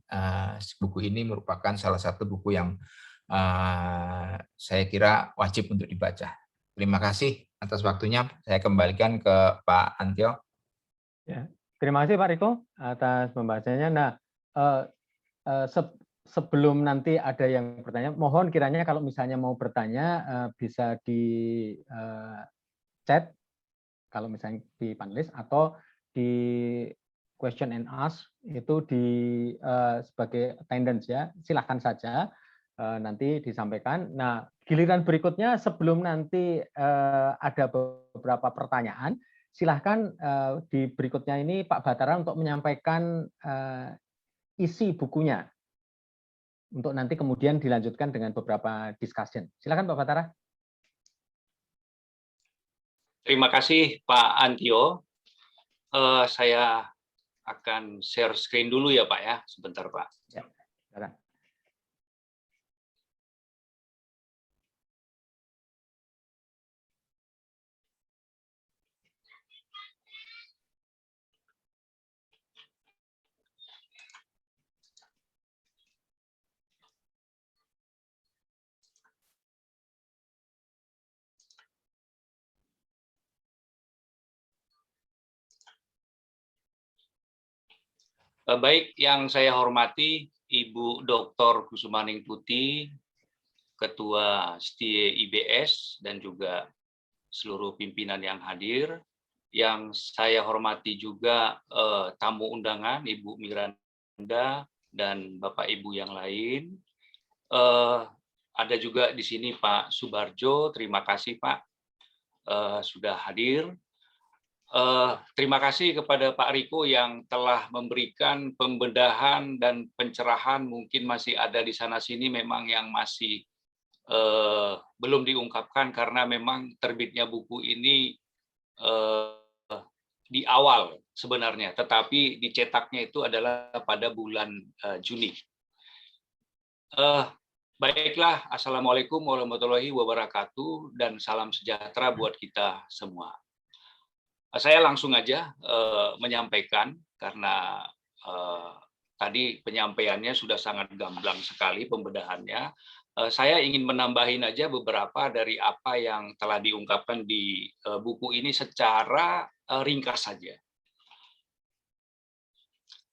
buku ini merupakan salah satu buku yang saya kira wajib untuk dibaca. Terima kasih atas waktunya. Saya kembalikan ke Pak Antio. Ya, terima kasih Pak Riko atas pembahasannya. Nah, sebelum nanti ada yang bertanya, mohon kiranya kalau misalnya mau bertanya bisa di chat, kalau misalnya di panelis, atau di question and ask itu sebagai attendance ya, silahkan saja nanti disampaikan. Nah, giliran berikutnya sebelum nanti ada beberapa pertanyaan, silahkan di berikutnya ini Pak Batara untuk menyampaikan isi bukunya untuk nanti kemudian dilanjutkan dengan beberapa discussion. Silakan Pak Batara. Terima kasih Pak Antio. Saya akan share screen dulu ya Pak ya, sebentar Pak. Ya, silakan. Baik, yang saya hormati Ibu Dr. Kusumaningputi, Ketua STIE IBS, dan juga seluruh pimpinan yang hadir. Yang saya hormati juga tamu undangan, Ibu Miranda dan Bapak Ibu yang lain. Ada juga di sini Pak Subarjo, terima kasih Pak sudah hadir. Terima kasih kepada Pak Riko yang telah memberikan pembedahan dan pencerahan, mungkin masih ada di sana-sini memang yang masih belum diungkapkan karena memang terbitnya buku ini di awal sebenarnya, tetapi dicetaknya itu adalah pada bulan Juni. Baiklah, Assalamualaikum warahmatullahi wabarakatuh dan salam sejahtera buat kita semua. Saya langsung aja menyampaikan karena tadi penyampaiannya sudah sangat gamblang sekali pembedahannya. Saya ingin menambahin aja beberapa dari apa yang telah diungkapkan di buku ini secara ringkas saja.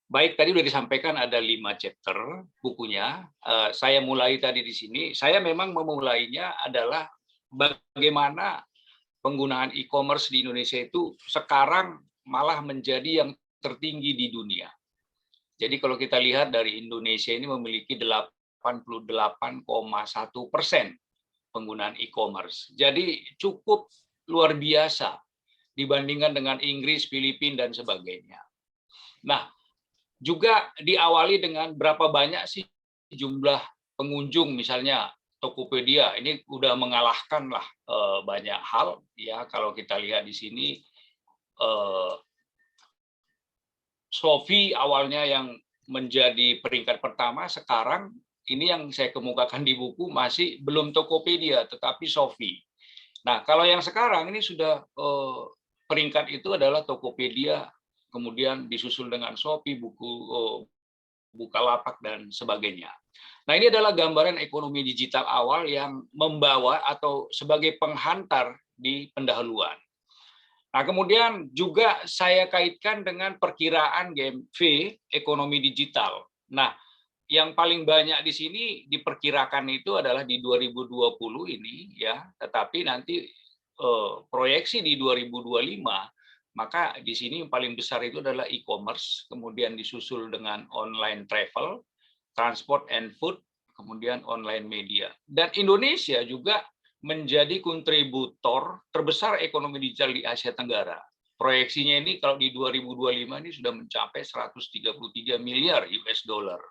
Baik, tadi sudah disampaikan ada 5 chapter bukunya. Saya mulai tadi di sini. Saya memang memulainya adalah bagaimana penggunaan e-commerce di Indonesia itu sekarang malah menjadi yang tertinggi di dunia. Jadi kalau kita lihat dari Indonesia ini memiliki 88,1% penggunaan e-commerce. Jadi cukup luar biasa dibandingkan dengan Inggris, Filipina, dan sebagainya. Nah, juga diawali dengan berapa banyak sih jumlah pengunjung, misalnya Tokopedia ini udah mengalahkan lah banyak hal ya. Kalau kita lihat di sini Shopee awalnya yang menjadi peringkat pertama, sekarang ini yang saya kemukakan di buku masih belum Tokopedia tetapi Shopee. Nah, kalau yang sekarang ini sudah peringkat itu adalah Tokopedia, kemudian disusul dengan Shopee, Bukalapak dan sebagainya. Nah, ini adalah gambaran ekonomi digital awal yang membawa atau sebagai penghantar di pendahuluan. Nah, kemudian juga saya kaitkan dengan perkiraan GMV ekonomi digital. Nah, yang paling banyak di sini diperkirakan itu adalah di 2020 ini ya, tetapi nanti proyeksi di 2025, maka di sini yang paling besar itu adalah e-commerce, kemudian disusul dengan online travel, transport and food, kemudian online media. Dan Indonesia juga menjadi kontributor terbesar ekonomi digital di Asia Tenggara. Proyeksinya ini kalau di 2025 ini sudah mencapai 133 miliar US dollar.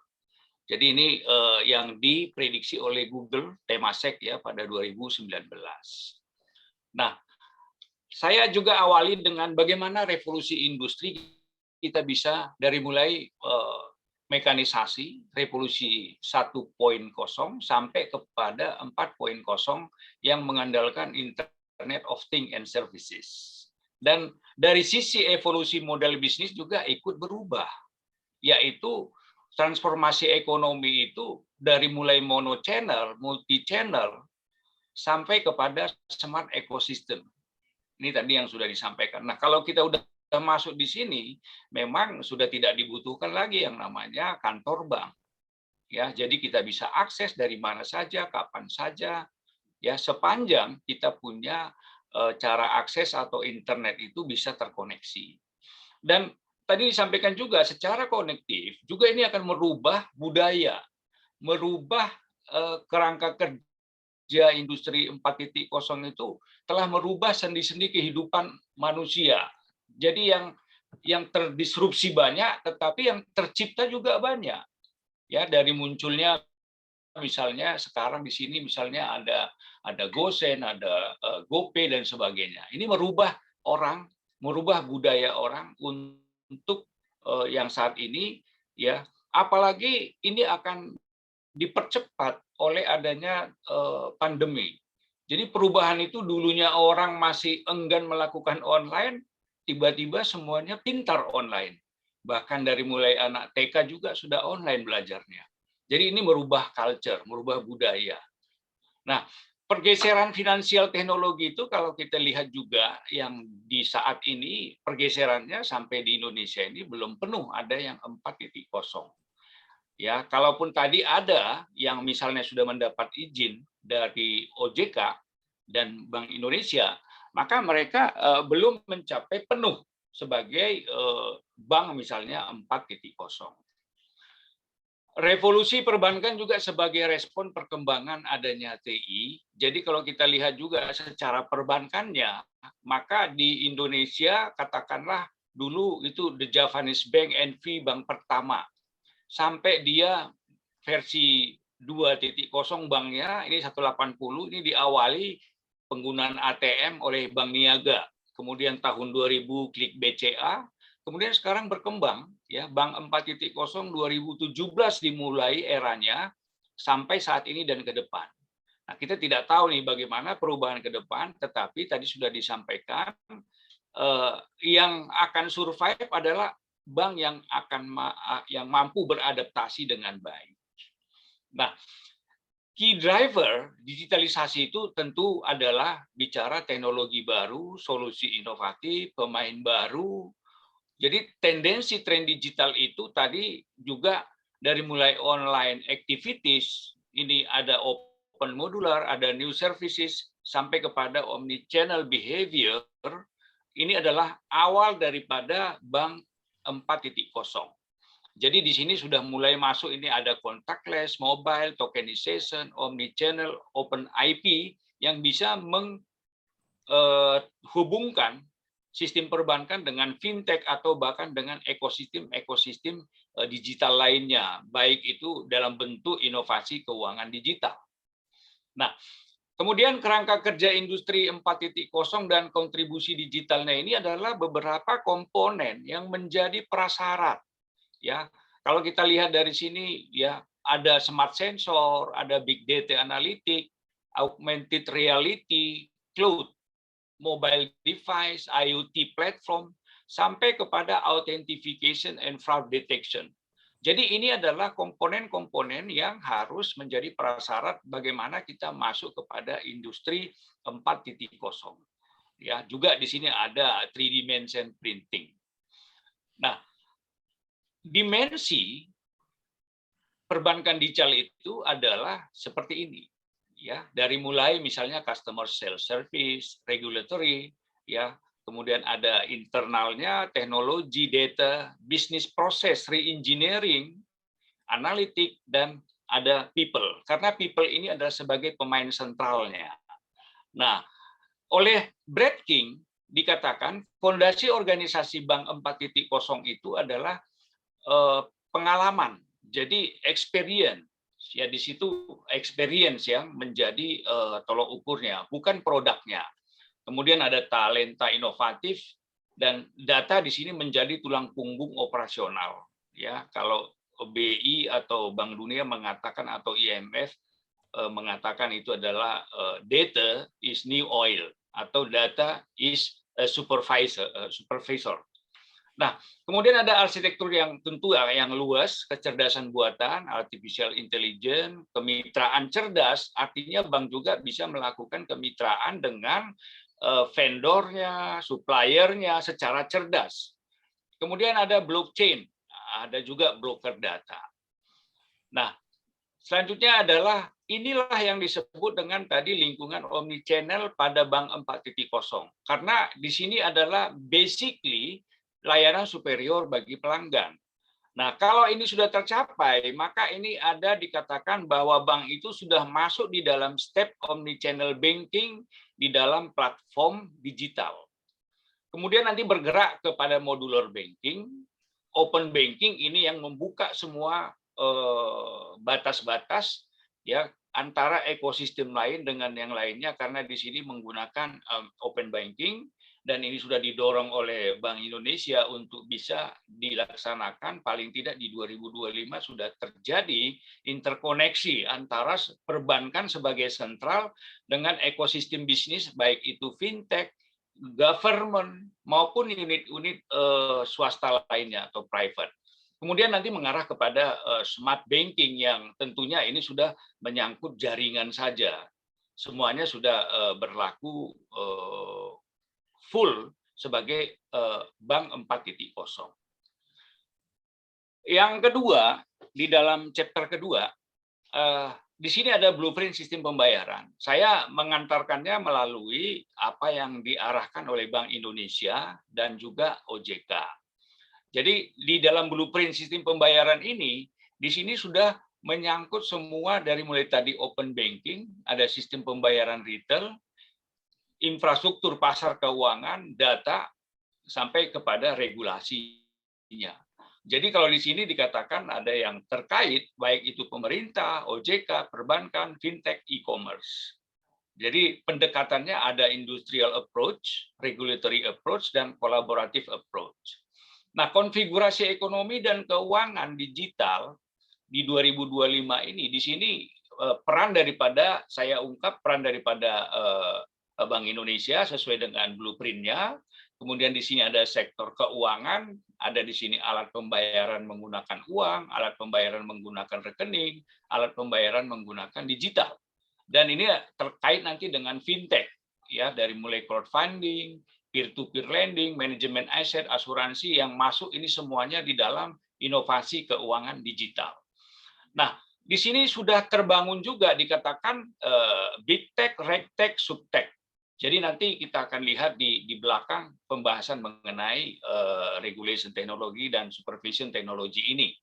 Jadi ini yang diprediksi oleh Google Temasek ya pada 2019. Nah, saya juga awali dengan bagaimana revolusi industri kita bisa dari mulai mekanisasi, revolusi 1.0 sampai kepada 4.0 yang mengandalkan Internet of Things and Services. Dan dari sisi evolusi model bisnis juga ikut berubah, yaitu transformasi ekonomi itu dari mulai mono-channel, multi-channel, sampai kepada smart ecosystem. Ini tadi yang sudah disampaikan. Nah, kalau kita udah masuk di sini, memang sudah tidak dibutuhkan lagi yang namanya kantor bank. Ya, jadi kita bisa akses dari mana saja, kapan saja, ya sepanjang kita punya cara akses atau internet itu bisa terkoneksi. Dan tadi disampaikan juga secara konektif juga ini akan merubah budaya, merubah kerangka kerja industri 4.0 itu telah merubah sendi-sendi kehidupan manusia. Jadi yang terdisrupsi banyak, tetapi yang tercipta juga banyak. Ya, dari munculnya misalnya sekarang di sini misalnya ada GoSend, ada GoPay dan sebagainya. Ini merubah orang, merubah budaya orang untuk yang saat ini ya, apalagi ini akan dipercepat oleh adanya pandemi. Jadi perubahan itu dulunya orang masih enggan melakukan online, tiba-tiba semuanya pintar online. Bahkan dari mulai anak TK juga sudah online belajarnya. Jadi ini merubah culture, merubah budaya. Nah, pergeseran finansial teknologi itu kalau kita lihat juga yang di saat ini pergeserannya sampai di Indonesia ini belum penuh, ada yang 4.0. Ya, kalaupun tadi ada yang misalnya sudah mendapat izin dari OJK dan Bank Indonesia, maka mereka belum mencapai penuh sebagai bank misalnya 4.0. Revolusi perbankan juga sebagai respon perkembangan adanya TI. Jadi kalau kita lihat juga secara perbankannya, maka di Indonesia katakanlah dulu itu The Javanese Bank NV bank pertama. Sampai dia versi 2.0 banknya, ini 180, ini diawali penggunaan ATM oleh Bank Niaga. Kemudian tahun 2000 klik BCA, kemudian sekarang berkembang ya, Bank 4.0 2017 dimulai eranya sampai saat ini dan ke depan. Nah, kita tidak tahu nih bagaimana perubahan ke depan, tetapi tadi sudah disampaikan yang akan survive adalah bank yang mampu beradaptasi dengan baik. Nah, key driver digitalisasi itu tentu adalah bicara teknologi baru, solusi inovatif, pemain baru. Jadi tendensi tren digital itu tadi juga dari mulai online activities, ini ada open modular, ada new services, sampai kepada omni-channel behavior, ini adalah awal daripada bank 4.0. Jadi di sini sudah mulai masuk, ini ada contactless, mobile, tokenization, omni-channel, open IP yang bisa menghubungkan sistem perbankan dengan fintech atau bahkan dengan ekosistem digital lainnya, baik itu dalam bentuk inovasi keuangan digital. Nah, kemudian kerangka kerja industri 4.0 dan kontribusi digitalnya ini adalah beberapa komponen yang menjadi prasyarat. Ya, kalau kita lihat dari sini ya, ada smart sensor, ada big data analytic, augmented reality, cloud, mobile device, IoT platform, sampai kepada authentication and fraud detection. Jadi ini adalah komponen-komponen yang harus menjadi prasyarat bagaimana kita masuk kepada industri 4.0. Ya, juga di sini ada 3D dimension printing. Nah, dimensi perbankan digital itu adalah seperti ini, ya, dari mulai misalnya customer self service, regulatory, ya, kemudian ada internalnya teknologi, data, bisnis proses, re-engineering, analitik, dan ada people, karena people ini adalah sebagai pemain sentralnya. Nah, oleh Brad King dikatakan fondasi organisasi Bank 4.0 itu adalah pengalaman, jadi experience ya, di situ experience yang menjadi tolok ukurnya, bukan produknya. Kemudian ada talenta inovatif dan data di sini menjadi tulang punggung operasional. Ya, kalau BI atau Bank Dunia mengatakan atau IMF mengatakan itu adalah data is new oil atau data is supervisor. Nah, kemudian ada arsitektur yang tentu yang luas, kecerdasan buatan, artificial intelligence, kemitraan cerdas, artinya bank juga bisa melakukan kemitraan dengan vendornya, suppliernya secara cerdas. Kemudian ada blockchain, ada juga broker data. Nah, selanjutnya adalah inilah yang disebut dengan tadi lingkungan omnichannel pada Bank 4.0. Karena di sini adalah basically layanan superior bagi pelanggan. Nah, kalau ini sudah tercapai, maka ini ada dikatakan bahwa bank itu sudah masuk di dalam step omnichannel banking di dalam platform digital. Kemudian nanti bergerak kepada modular banking, open banking ini yang membuka semua batas-batas ya antara ekosistem lain dengan yang lainnya, karena di sini menggunakan open banking. Dan ini sudah didorong oleh Bank Indonesia untuk bisa dilaksanakan paling tidak di 2025 sudah terjadi interkoneksi antara perbankan sebagai sentral dengan ekosistem bisnis baik itu fintech, government maupun unit-unit swasta lainnya atau private. Kemudian nanti mengarah kepada smart banking yang tentunya ini sudah menyangkut jaringan saja. Semuanya sudah berlaku full sebagai Bank 4.0. Yang kedua, di dalam chapter kedua, di sini ada blueprint sistem pembayaran. Saya mengantarkannya melalui apa yang diarahkan oleh Bank Indonesia dan juga OJK. Jadi di dalam blueprint sistem pembayaran ini, di sini sudah menyangkut semua dari mulai tadi open banking, ada sistem pembayaran retail, infrastruktur pasar keuangan, data, sampai kepada regulasinya. Jadi kalau di sini dikatakan ada yang terkait, baik itu pemerintah, OJK, perbankan, fintech, e-commerce. Jadi pendekatannya ada industrial approach, regulatory approach, dan collaborative approach. Nah, konfigurasi ekonomi dan keuangan digital di 2025 ini, di sini peran daripada, saya ungkap peran daripada Bank Indonesia sesuai dengan blueprint-nya. Kemudian di sini ada sektor keuangan, ada di sini alat pembayaran menggunakan uang, alat pembayaran menggunakan rekening, alat pembayaran menggunakan digital. Dan ini terkait nanti dengan fintech, ya, dari mulai crowdfunding, peer-to-peer lending, manajemen aset, asuransi yang masuk ini semuanya di dalam inovasi keuangan digital. Nah, di sini sudah terbangun juga dikatakan big tech, regtech, subtech. Jadi nanti kita akan lihat di belakang pembahasan mengenai regulation teknologi dan supervision teknologi ini.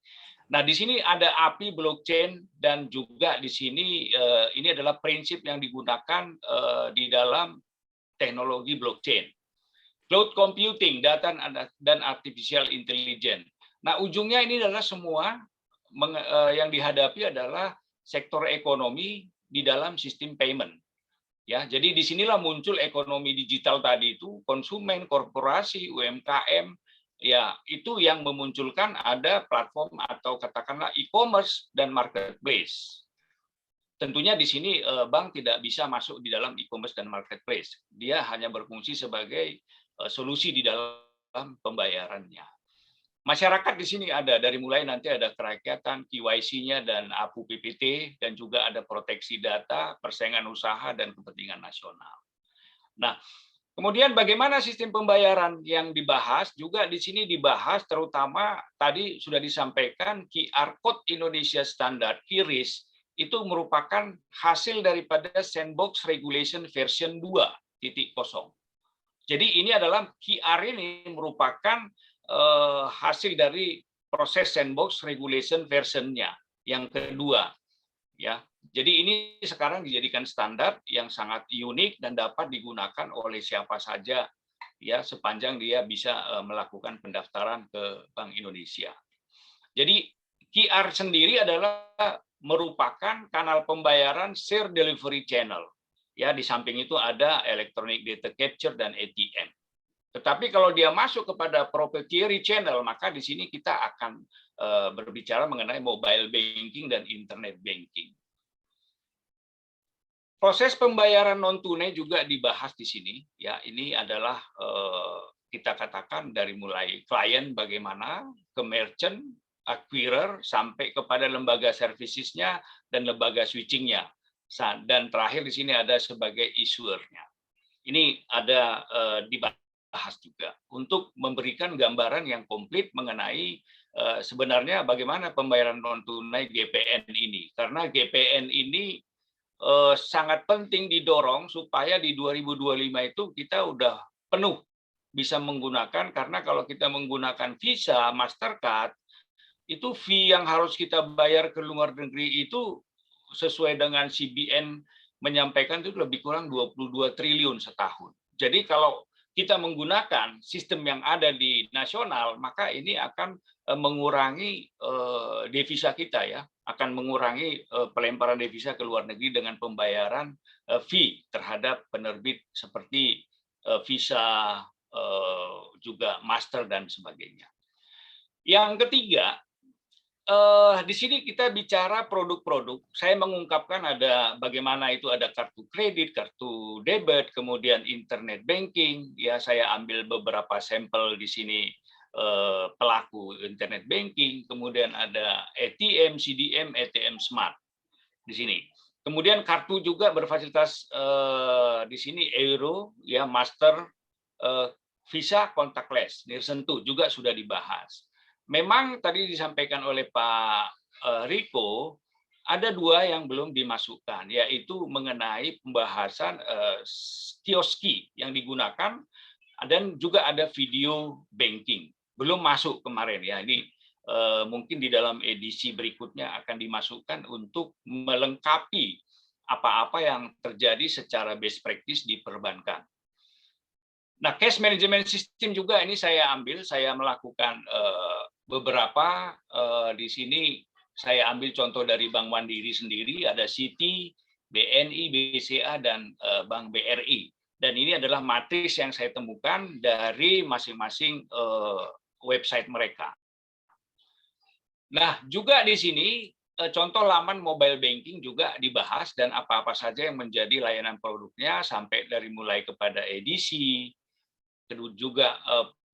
Nah, di sini ada API blockchain dan juga di sini ini adalah prinsip yang digunakan di dalam teknologi blockchain. Cloud computing, data dan artificial intelligence. Nah, ujungnya ini adalah semua yang dihadapi adalah sektor ekonomi di dalam sistem payment. Ya, jadi disinilah muncul ekonomi digital tadi itu, konsumen, korporasi, UMKM, ya itu yang memunculkan ada platform atau katakanlah e-commerce dan marketplace. Tentunya di sini bank tidak bisa masuk di dalam e-commerce dan marketplace. Dia hanya berfungsi sebagai solusi di dalam pembayarannya. Masyarakat di sini ada, dari mulai nanti ada kerakyatan, KYC-nya, dan APU PPT, dan juga ada proteksi data, persaingan usaha, dan kepentingan nasional. Nah, kemudian bagaimana sistem pembayaran yang dibahas, juga di sini dibahas terutama tadi sudah disampaikan QR Code Indonesia Standard, QRIS, itu merupakan hasil daripada Sandbox Regulation version 2.0. Jadi ini adalah QR ini merupakan hasil dari proses Sandbox Regulation version-nya yang kedua, ya. Jadi ini sekarang dijadikan standar yang sangat unik dan dapat digunakan oleh siapa saja, ya, sepanjang dia bisa melakukan pendaftaran ke Bank Indonesia. Jadi QR sendiri adalah merupakan kanal pembayaran share delivery channel. Ya, di samping itu ada electronic data capture dan ATM. Tetapi kalau dia masuk kepada proprietary channel, maka di sini kita akan berbicara mengenai mobile banking dan internet banking. Proses pembayaran non tunai juga dibahas di sini. Ya, ini adalah kita katakan dari mulai klien bagaimana ke merchant, acquirer, sampai kepada lembaga servicesnya dan lembaga switchingnya. Dan terakhir di sini ada sebagai issuer-nya. Ini ada dibahas juga untuk memberikan gambaran yang komplit mengenai sebenarnya bagaimana pembayaran non tunai GPN ini, karena GPN ini sangat penting didorong supaya di 2025 itu kita udah penuh bisa menggunakan, karena kalau kita menggunakan Visa, Mastercard, itu fee yang harus kita bayar ke luar negeri itu sesuai dengan CBN menyampaikan itu lebih kurang 22 triliun setahun. Jadi kalau kita menggunakan sistem yang ada di nasional, maka ini akan mengurangi devisa kita, ya, akan mengurangi pelemparan devisa ke luar negeri dengan pembayaran fee terhadap penerbit seperti Visa, juga Master dan sebagainya. Yang ketiga, di sini kita bicara produk-produk. Saya mengungkapkan ada bagaimana itu ada kartu kredit, kartu debit, kemudian internet banking. Ya, saya ambil beberapa sampel di sini pelaku internet banking. Kemudian ada ATM, CDM, ATM Smart di sini. Kemudian kartu juga berfasilitas di sini Euro, ya, Master, Visa contactless, nirsentuh juga sudah dibahas. Memang tadi disampaikan oleh Pak Riko, ada 2 yang belum dimasukkan, yaitu mengenai pembahasan kioski yang digunakan dan juga ada video banking. Belum masuk kemarin ya. Ini mungkin di dalam edisi berikutnya akan dimasukkan untuk melengkapi apa-apa yang terjadi secara best practice di perbankan. Nah, cash management system juga ini saya ambil, saya melakukan beberapa di sini saya ambil contoh dari Bank Mandiri sendiri, ada Citi, BNI, BCA, dan Bank BRI. Dan ini adalah matris yang saya temukan dari masing-masing website mereka. Nah, juga di sini contoh laman mobile banking juga dibahas dan apa-apa saja yang menjadi layanan produknya sampai dari mulai kepada edisi, kedua juga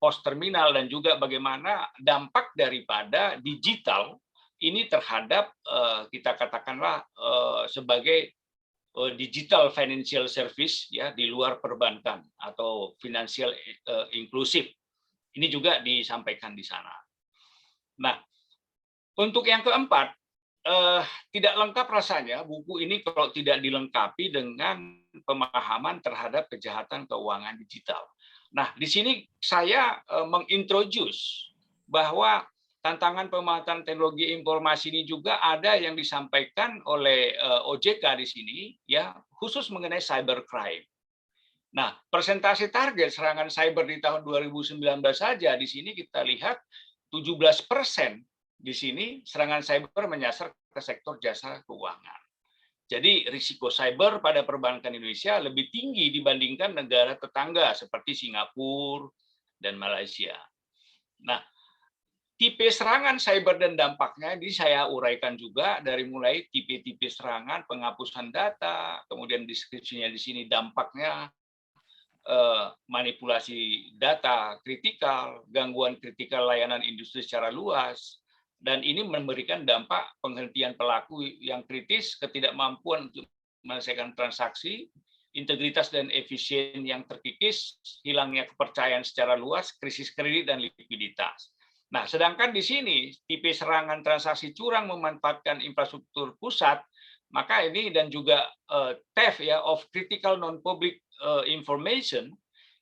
pos terminal dan juga bagaimana dampak daripada digital ini terhadap kita katakanlah sebagai digital financial service ya di luar perbankan atau financial inklusif. Ini juga disampaikan di sana. Nah, untuk yang keempat, tidak lengkap rasanya buku ini kalau tidak dilengkapi dengan pemahaman terhadap kejahatan keuangan digital. Nah, di sini saya mengintroduce bahwa tantangan pemanfaatan teknologi informasi ini juga ada yang disampaikan oleh OJK di sini, ya khusus mengenai cybercrime. Nah, persentase target serangan cyber di tahun 2019 saja di sini kita lihat 17% di sini serangan cyber menyasar ke sektor jasa keuangan. Jadi risiko cyber pada perbankan Indonesia lebih tinggi dibandingkan negara tetangga seperti Singapura dan Malaysia. Nah, tipe serangan cyber dan dampaknya ini saya uraikan juga dari mulai tipe-tipe serangan, penghapusan data, kemudian deskripsinya di sini dampaknya manipulasi data kritikal, gangguan kritikal layanan industri secara luas, dan ini memberikan dampak penghentian pelaku yang kritis, ketidakmampuan untuk menyelesaikan transaksi, integritas dan efisien yang terkikis, hilangnya kepercayaan secara luas, krisis kredit dan likuiditas. Nah, sedangkan di sini tipe serangan transaksi curang memanfaatkan infrastruktur pusat, maka ini dan juga theft ya of critical non-public information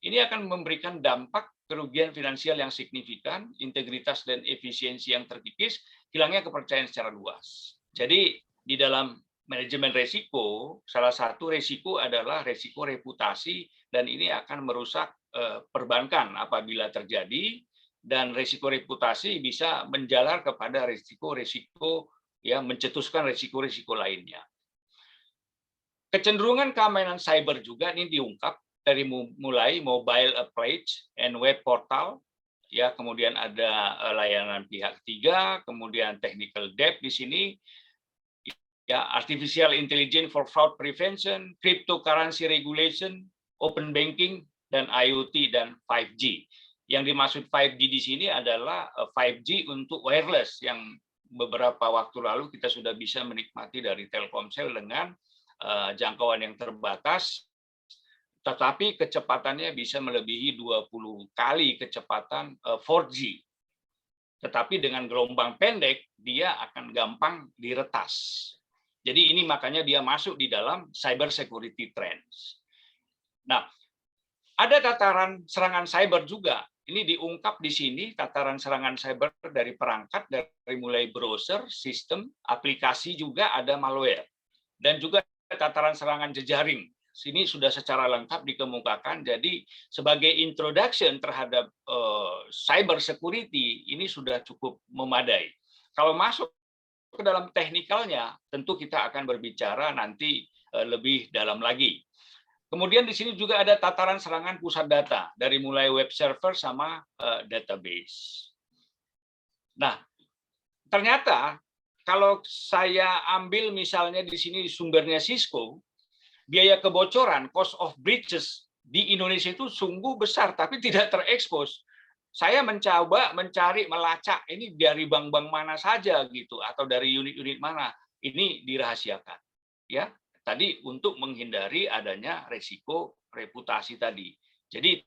ini akan memberikan dampak kerugian finansial yang signifikan, integritas dan efisiensi yang terkikis, hilangnya kepercayaan secara luas. Jadi di dalam manajemen resiko, salah satu resiko adalah resiko reputasi dan ini akan merusak perbankan apabila terjadi, dan resiko reputasi bisa menjalar kepada resiko-resiko ya mencetuskan resiko-resiko lainnya. Kecenderungan keamanan cyber juga ini diungkap dari mulai mobile approach and web portal, ya kemudian ada layanan pihak ketiga, kemudian technical debt di sini, ya artificial intelligence for fraud prevention, cryptocurrency regulation, open banking, dan IoT dan 5G. Yang dimaksud 5G di sini adalah 5G untuk wireless yang beberapa waktu lalu kita sudah bisa menikmati dari Telkomsel dengan jangkauan yang terbatas, tetapi kecepatannya bisa melebihi 20 kali kecepatan 4G. Tetapi dengan gelombang pendek, dia akan gampang diretas. Jadi ini makanya dia masuk di dalam cyber security trends. Nah, ada tataran serangan cyber juga. Ini diungkap di sini, tataran serangan cyber dari perangkat, dari mulai browser, sistem, aplikasi juga ada malware. Dan juga tataran serangan jejaring. Sini sudah secara lengkap dikemukakan. Jadi sebagai introduction terhadap cyber security ini sudah cukup memadai. Kalau masuk ke dalam teknikalnya, tentu kita akan berbicara nanti lebih dalam lagi. Kemudian di sini juga ada tataran serangan pusat data dari mulai web server sama database. Nah, ternyata kalau saya ambil misalnya di sini sumbernya Cisco, biaya kebocoran, cost of breaches di Indonesia itu sungguh besar, tapi tidak terekspos. Saya mencoba mencari, melacak ini dari bank-bank mana saja gitu, atau dari unit-unit mana. Ini dirahasiakan, ya. Tadi untuk menghindari adanya resiko reputasi tadi. Jadi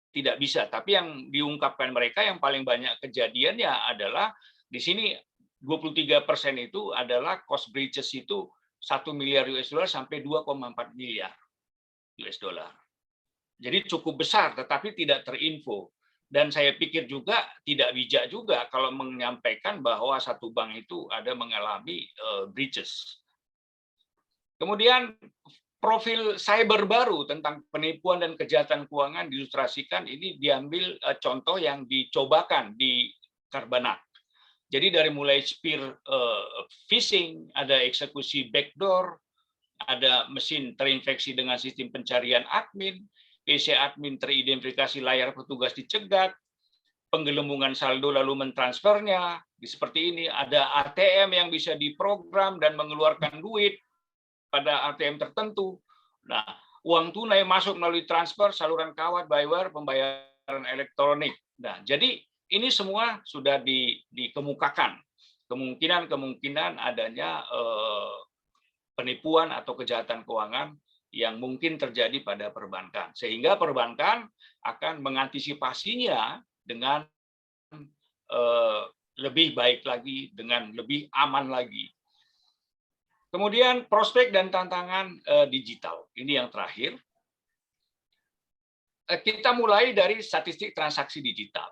tidak bisa. Tapi yang diungkapkan mereka yang paling banyak kejadiannya adalah di sini 23% itu adalah cost breaches itu 1 miliar US dollar sampai 2,4 miliar US dollar. Jadi cukup besar, tetapi tidak terinfo. Dan saya pikir juga tidak bijak juga kalau menyampaikan bahwa satu bank itu ada mengalami breaches. Kemudian profil cyber baru tentang penipuan dan kejahatan keuangan diilustrasikan, ini diambil contoh yang dicobakan di Carbanak. Jadi dari mulai spear phishing, ada eksekusi backdoor, ada mesin terinfeksi dengan sistem pencarian admin, PC admin teridentifikasi layar petugas dicegat, penggelembungan saldo lalu mentransfernya, seperti ini. Ada ATM yang bisa diprogram dan mengeluarkan duit pada ATM tertentu. Nah, uang tunai masuk melalui transfer, saluran kawat, buy-wire, pembayaran elektronik. Nah, jadi ini semua sudah dikemukakan. Kemungkinan adanya penipuan atau kejahatan keuangan yang mungkin terjadi pada perbankan. Sehingga perbankan akan mengantisipasinya dengan lebih baik lagi, dengan lebih aman lagi. Kemudian prospek dan tantangan digital. Ini yang terakhir. Kita mulai dari statistik transaksi digital.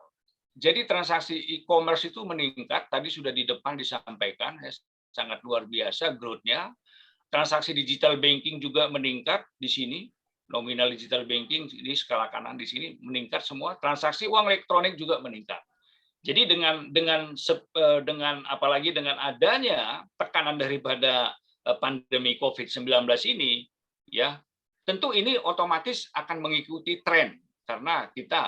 Jadi transaksi e-commerce itu meningkat, tadi sudah di depan disampaikan, sangat luar biasa growth-nya. Transaksi digital banking juga meningkat di sini, nominal digital banking ini skala kanan di sini meningkat semua. Transaksi uang elektronik juga meningkat. Jadi dengan apalagi dengan adanya tekanan daripada pandemi COVID-19 ini, ya tentu ini otomatis akan mengikuti tren karena kita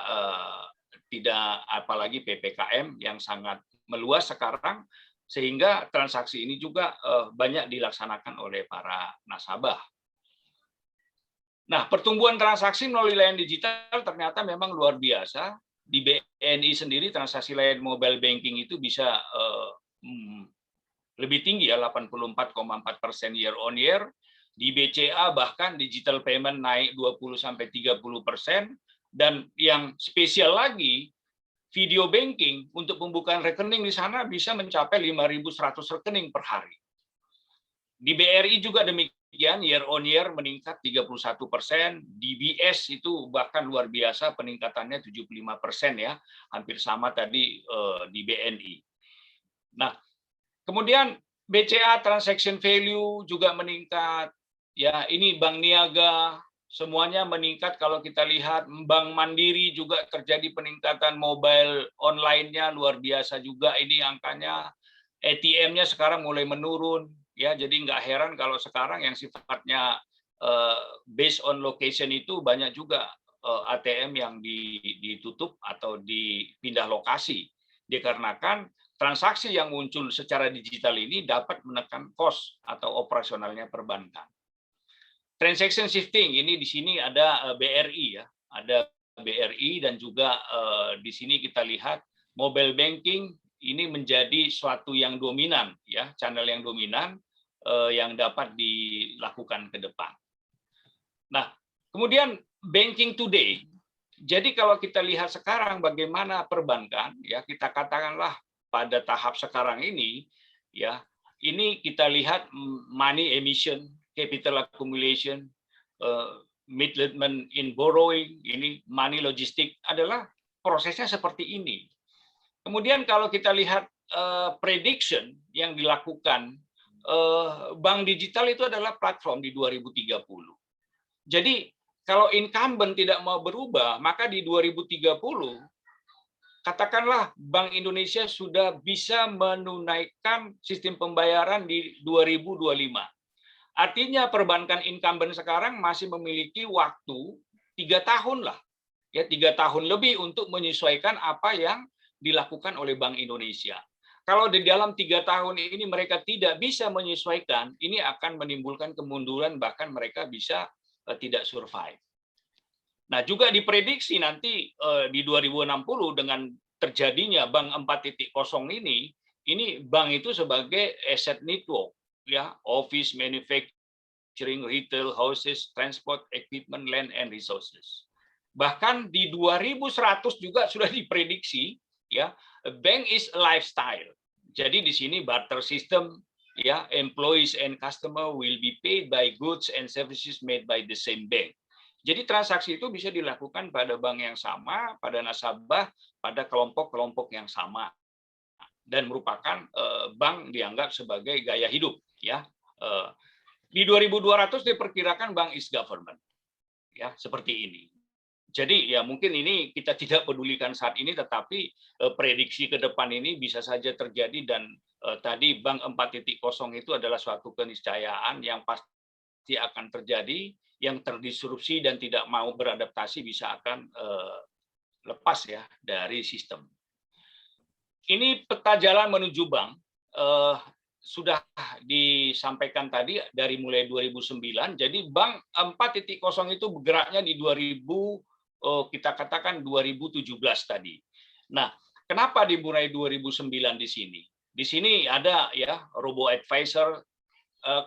tidak apalagi PPKM yang sangat meluas sekarang. Sehingga transaksi ini juga banyak dilaksanakan oleh para nasabah. Nah, pertumbuhan transaksi melalui layanan digital ternyata memang luar biasa. Di BNI sendiri transaksi layanan mobile banking itu bisa lebih tinggi ya, 84,4% year on year. Di BCA bahkan digital payment naik 20-30%. Dan yang spesial lagi, video banking untuk pembukaan rekening di sana bisa mencapai 5.100 rekening per hari. Di BRI juga demikian, year on year meningkat 31%. DBS itu bahkan luar biasa peningkatannya 75% ya, hampir sama tadi di BNI. Nah, kemudian BCA transaction value juga meningkat. Ya, ini Bank Niaga semuanya meningkat. Kalau kita lihat Bank Mandiri juga terjadi peningkatan mobile online-nya luar biasa juga ini angkanya. ATM-nya sekarang mulai menurun ya, jadi nggak heran kalau sekarang yang sifatnya based on location itu banyak juga ATM yang ditutup atau dipindah lokasi dikarenakan transaksi yang muncul secara digital ini dapat menekan cost atau operasionalnya perbankan. Transaction shifting ini di sini ada BRI ya, ada BRI dan juga di sini kita lihat mobile banking ini menjadi suatu yang dominan ya, channel yang dominan yang dapat dilakukan ke depan. Nah, kemudian banking today. Jadi kalau kita lihat sekarang bagaimana perbankan ya, kita katakanlah pada tahap sekarang ini ya, ini kita lihat money emission, capital accumulation, commitment in borrowing, ini money logistik adalah prosesnya seperti ini. Kemudian kalau kita lihat prediction yang dilakukan, bank digital itu adalah platform di 2030. Jadi kalau incumbent tidak mau berubah, maka di 2030 katakanlah Bank Indonesia sudah bisa menunaikan sistem pembayaran di 2025. Artinya perbankan incumbent sekarang masih memiliki waktu 3 tahun lah, ya 3 tahun lebih untuk menyesuaikan apa yang dilakukan oleh Bank Indonesia. Kalau di dalam 3 tahun ini mereka tidak bisa menyesuaikan, ini akan menimbulkan kemunduran, bahkan mereka bisa tidak survive. Nah, juga diprediksi nanti di 2060 dengan terjadinya Bank 4.0 ini bank itu sebagai asset network. Ya, office, manufacturing, retail, houses, transport, equipment, land, and resources. Bahkan di 2100 juga sudah diprediksi, ya, bank is a lifestyle. Jadi di sini barter system, ya, employees and customer will be paid by goods and services made by the same bank. Jadi transaksi itu bisa dilakukan pada bank yang sama, pada nasabah, pada kelompok-kelompok yang sama, dan merupakan bank dianggap sebagai gaya hidup, ya. Di 2200 diperkirakan bank is government, ya, seperti ini. Jadi ya mungkin ini kita tidak pedulikan saat ini, tetapi prediksi ke depan ini bisa saja terjadi, dan tadi bank 4.0 itu adalah suatu keniscayaan yang pasti akan terjadi, yang terdisrupsi dan tidak mau beradaptasi bisa akan lepas ya dari sistem. Ini peta jalan menuju bank sudah disampaikan tadi dari mulai 2009. Jadi bank 4.0 itu bergeraknya di 2000, kita katakan 2017 tadi. Nah, kenapa dimulai 2009 di sini? Di sini ada ya robo advisor,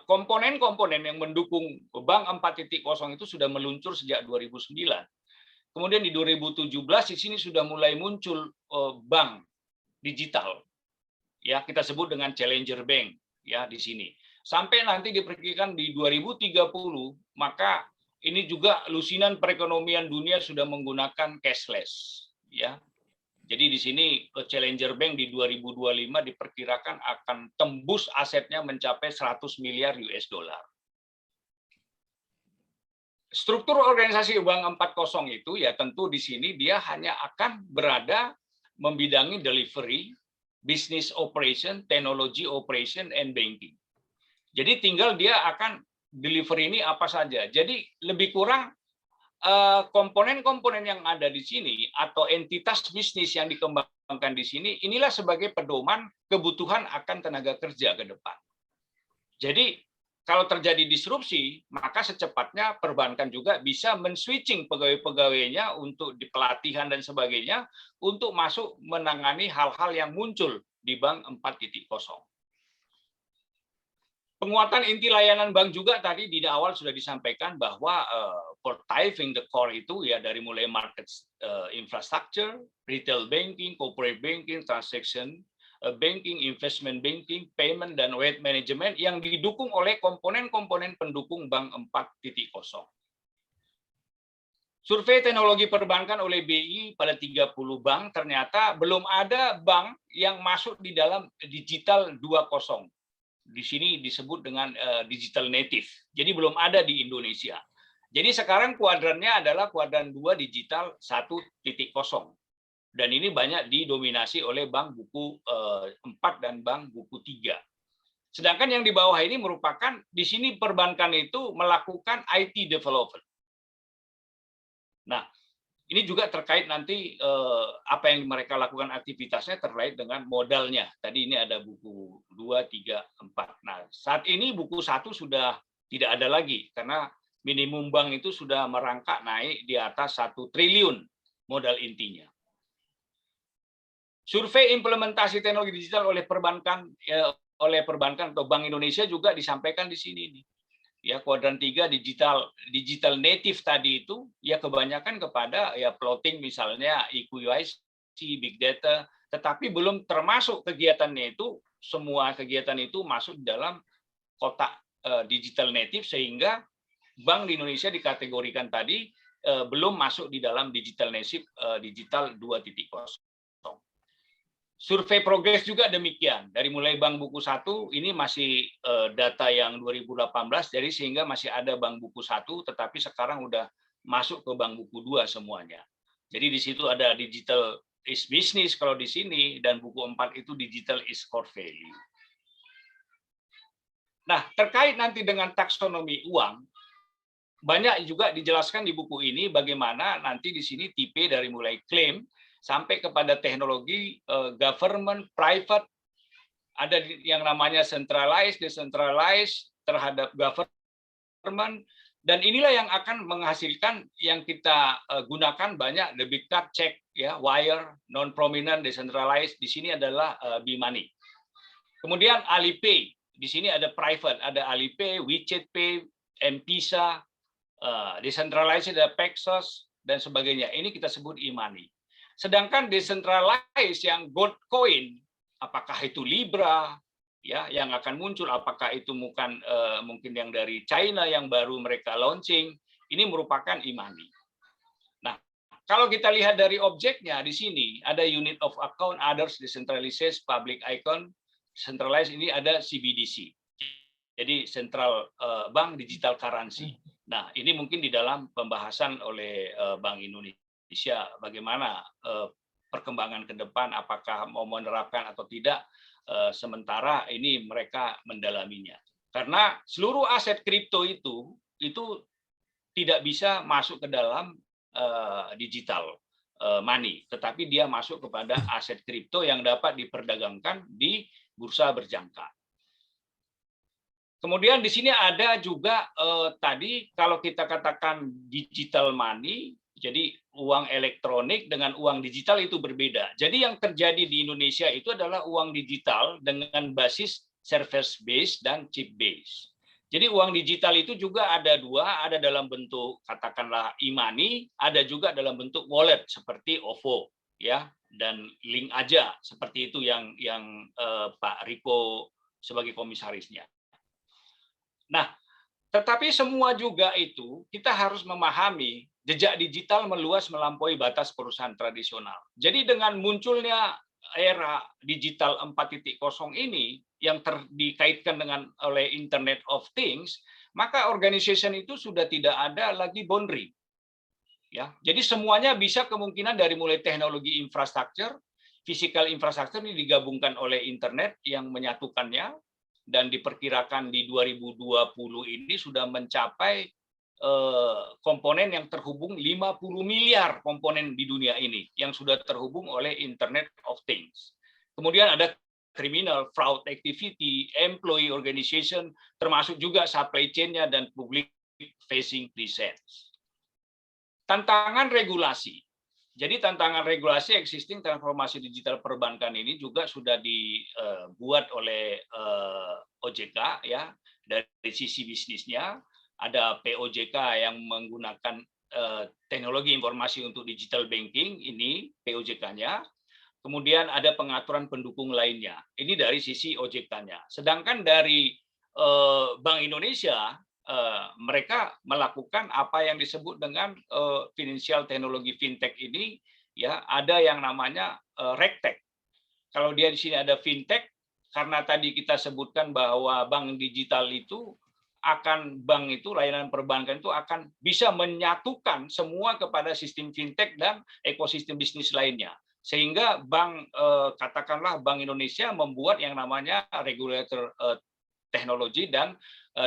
komponen-komponen yang mendukung bank 4.0 itu sudah meluncur sejak 2009. Kemudian di 2017 di sini sudah mulai muncul bank digital. Ya, kita sebut dengan challenger bank ya di sini. Sampai nanti diperkirakan di 2030 maka ini juga lusinan perekonomian dunia sudah menggunakan cashless ya. Jadi di sini challenger bank di 2025 diperkirakan akan tembus asetnya mencapai 100 miliar US dollar. Struktur organisasi bank 4.0 itu ya tentu di sini dia hanya akan berada membidangi delivery, business operation, technology operation, and banking. Jadi tinggal dia akan delivery ini apa saja. Jadi lebih kurang komponen-komponen yang ada di sini atau entitas bisnis yang dikembangkan di sini, inilah sebagai pedoman kebutuhan akan tenaga kerja ke depan. Jadi kalau terjadi disrupsi, maka secepatnya perbankan juga bisa men-switching pegawai-pegawainya untuk di pelatihan dan sebagainya untuk masuk menangani hal-hal yang muncul di bank 4.0. Penguatan inti layanan bank juga tadi di awal sudah disampaikan bahwa for thriving the core itu ya dari mulai market infrastructure, retail banking, corporate banking, transaction banking, investment banking, payment, dan wealth management yang didukung oleh komponen-komponen pendukung bank 4.0. Survei teknologi perbankan oleh BI pada 30 bank, ternyata belum ada bank yang masuk di dalam digital 2.0. Di sini disebut dengan digital native. Jadi belum ada di Indonesia. Jadi sekarang kuadrannya adalah kuadran 2 digital 1.0. Dan ini banyak didominasi oleh bank buku 4 dan bank buku 3. Sedangkan yang di bawah ini merupakan, di sini perbankan itu melakukan IT development. Nah, ini juga terkait nanti apa yang mereka lakukan aktivitasnya terkait dengan modalnya. Tadi ini ada buku 2, 3, 4. Nah, saat ini buku 1 sudah tidak ada lagi, karena minimum bank itu sudah merangkak naik di atas 1 triliun modal intinya. Survei implementasi teknologi digital oleh perbankan atau Bank Indonesia juga disampaikan di sini nih. Ya, kuadran 3 digital native tadi itu ya kebanyakan kepada ya plotting misalnya EQIC, big data, tetapi belum termasuk kegiatannya itu, semua kegiatan itu masuk dalam kotak digital native, sehingga bank di Indonesia dikategorikan tadi belum masuk di dalam digital native digital 2.0. Survei progres juga demikian. Dari mulai bank buku 1, ini masih data yang 2018, jadi sehingga masih ada bank buku 1, tetapi sekarang udah masuk ke bank buku 2 semuanya. Jadi di situ ada digital is business kalau di sini, dan buku 4 itu digital is core value. Nah, terkait nanti dengan taksonomi uang, banyak juga dijelaskan di buku ini bagaimana nanti di sini tipe dari mulai klaim sampai kepada teknologi government, private, ada yang namanya centralized, decentralized terhadap government, dan inilah yang akan menghasilkan yang kita gunakan banyak, the big card, check, ya, wire, non-prominent, decentralized, di sini adalah B-Money. Kemudian Alipay, di sini ada private, ada Alipay, WeChat Pay, M-Pisa, decentralized ada Paxos, dan sebagainya. Ini kita sebut e-money. Sedangkan decentralized yang gold coin apakah itu Libra ya yang akan muncul, apakah itu mungkin yang dari China yang baru mereka launching, ini merupakan e-money. Nah, kalau kita lihat dari objeknya di sini ada unit of account, others decentralized public icon, centralized, ini ada CBDC. Jadi Central Bank Digital Currency. Nah, ini mungkin di dalam pembahasan oleh Bank Indonesia bagaimana perkembangan ke depan, apakah mau menerapkan atau tidak. Sementara ini mereka mendalaminya. Karena seluruh aset kripto itu tidak bisa masuk ke dalam digital money, tetapi dia masuk kepada aset kripto yang dapat diperdagangkan di bursa berjangka. Kemudian di sini ada juga tadi kalau kita katakan digital money, jadi uang elektronik dengan uang digital itu berbeda. Jadi yang terjadi di Indonesia itu adalah uang digital dengan basis service based dan chip based. Jadi uang digital itu juga ada dua, ada dalam bentuk katakanlah e-money, ada juga dalam bentuk wallet seperti OVO ya, dan link aja seperti itu yang Pak Riko sebagai komisarisnya. Nah, tetapi semua juga itu kita harus memahami jejak digital meluas melampaui batas perusahaan tradisional. Jadi dengan munculnya era digital 4.0 ini yang dikaitkan dengan oleh Internet of Things, maka organization itu sudah tidak ada lagi boundary. Ya, jadi semuanya bisa kemungkinan dari mulai teknologi infrastruktur, physical infrastructure ini digabungkan oleh internet yang menyatukannya, dan diperkirakan di 2020 ini sudah mencapai komponen yang terhubung 50 miliar komponen di dunia ini yang sudah terhubung oleh Internet of Things. Kemudian ada criminal, fraud activity, employee organization, termasuk juga supply chain-nya dan public facing presence. Tantangan regulasi. Jadi tantangan regulasi existing transformasi digital perbankan ini juga sudah dibuat oleh OJK ya, dari sisi bisnisnya. Ada POJK yang menggunakan teknologi informasi untuk digital banking, ini POJK-nya. Kemudian ada pengaturan pendukung lainnya. Ini dari sisi OJK-nya. Sedangkan dari Bank Indonesia, mereka melakukan apa yang disebut dengan financial teknologi fintech ini, ya ada yang namanya RegTech. Kalau dia di sini ada fintech, karena tadi kita sebutkan bahwa bank digital itu bank itu layanan perbankan itu akan bisa menyatukan semua kepada sistem fintech dan ekosistem bisnis lainnya, sehingga katakanlah Bank Indonesia membuat yang namanya regulator teknologi dan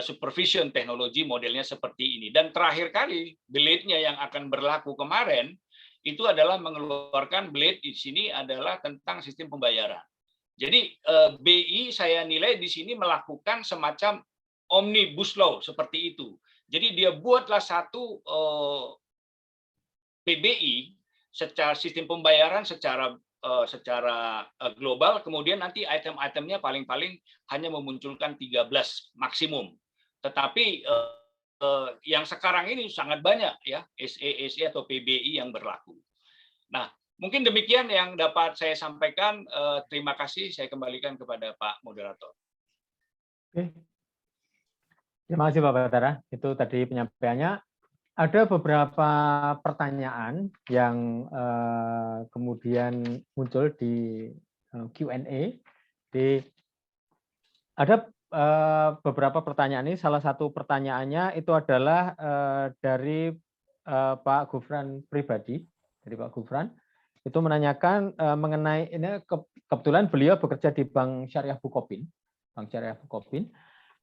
supervision teknologi modelnya seperti ini. Dan terakhir kali blade-nya yang akan berlaku kemarin itu adalah mengeluarkan blade di sini adalah tentang sistem pembayaran. Jadi BI saya nilai di sini melakukan semacam omnibus law seperti itu. Jadi dia buatlah satu PBI secara sistem pembayaran secara global, kemudian nanti item-itemnya paling-paling hanya memunculkan 13 maksimum. Tetapi yang sekarang ini sangat banyak ya SE atau PBI yang berlaku. Nah, mungkin demikian yang dapat saya sampaikan. Terima kasih, saya kembalikan kepada Pak Moderator. Oke. Terima kasih Pak Batara. Itu tadi penyampaiannya. Ada beberapa pertanyaan yang kemudian muncul di Q&A. Ada beberapa pertanyaan ini. Salah satu pertanyaannya itu adalah dari Pak Gufran pribadi, dari Pak Gufran. Itu menanyakan mengenai ini, kebetulan beliau bekerja di Bank Syariah Bukopin, Bank Syariah Bukopin.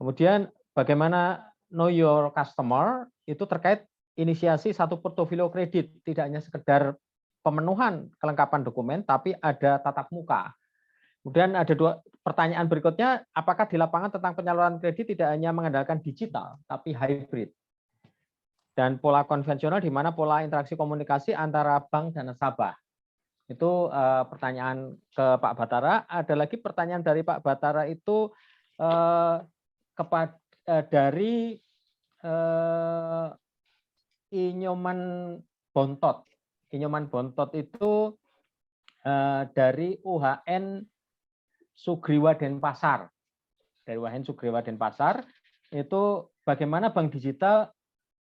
Kemudian bagaimana know your customer itu terkait inisiasi satu portofolio kredit, tidak hanya sekedar pemenuhan kelengkapan dokumen, tapi ada tatap muka. Kemudian ada dua pertanyaan berikutnya, apakah di lapangan tentang penyaluran kredit tidak hanya mengandalkan digital, tapi hybrid? Dan pola konvensional di mana pola interaksi komunikasi antara bank dan nasabah. Itu pertanyaan ke Pak Batara. Ada lagi pertanyaan dari Pak Batara itu dari Inyoman Bontot. Inyoman Bontot itu dari UHN Sugriwa Denpasar. Dari Wahen Sugriwa Denpasar, itu bagaimana bank digital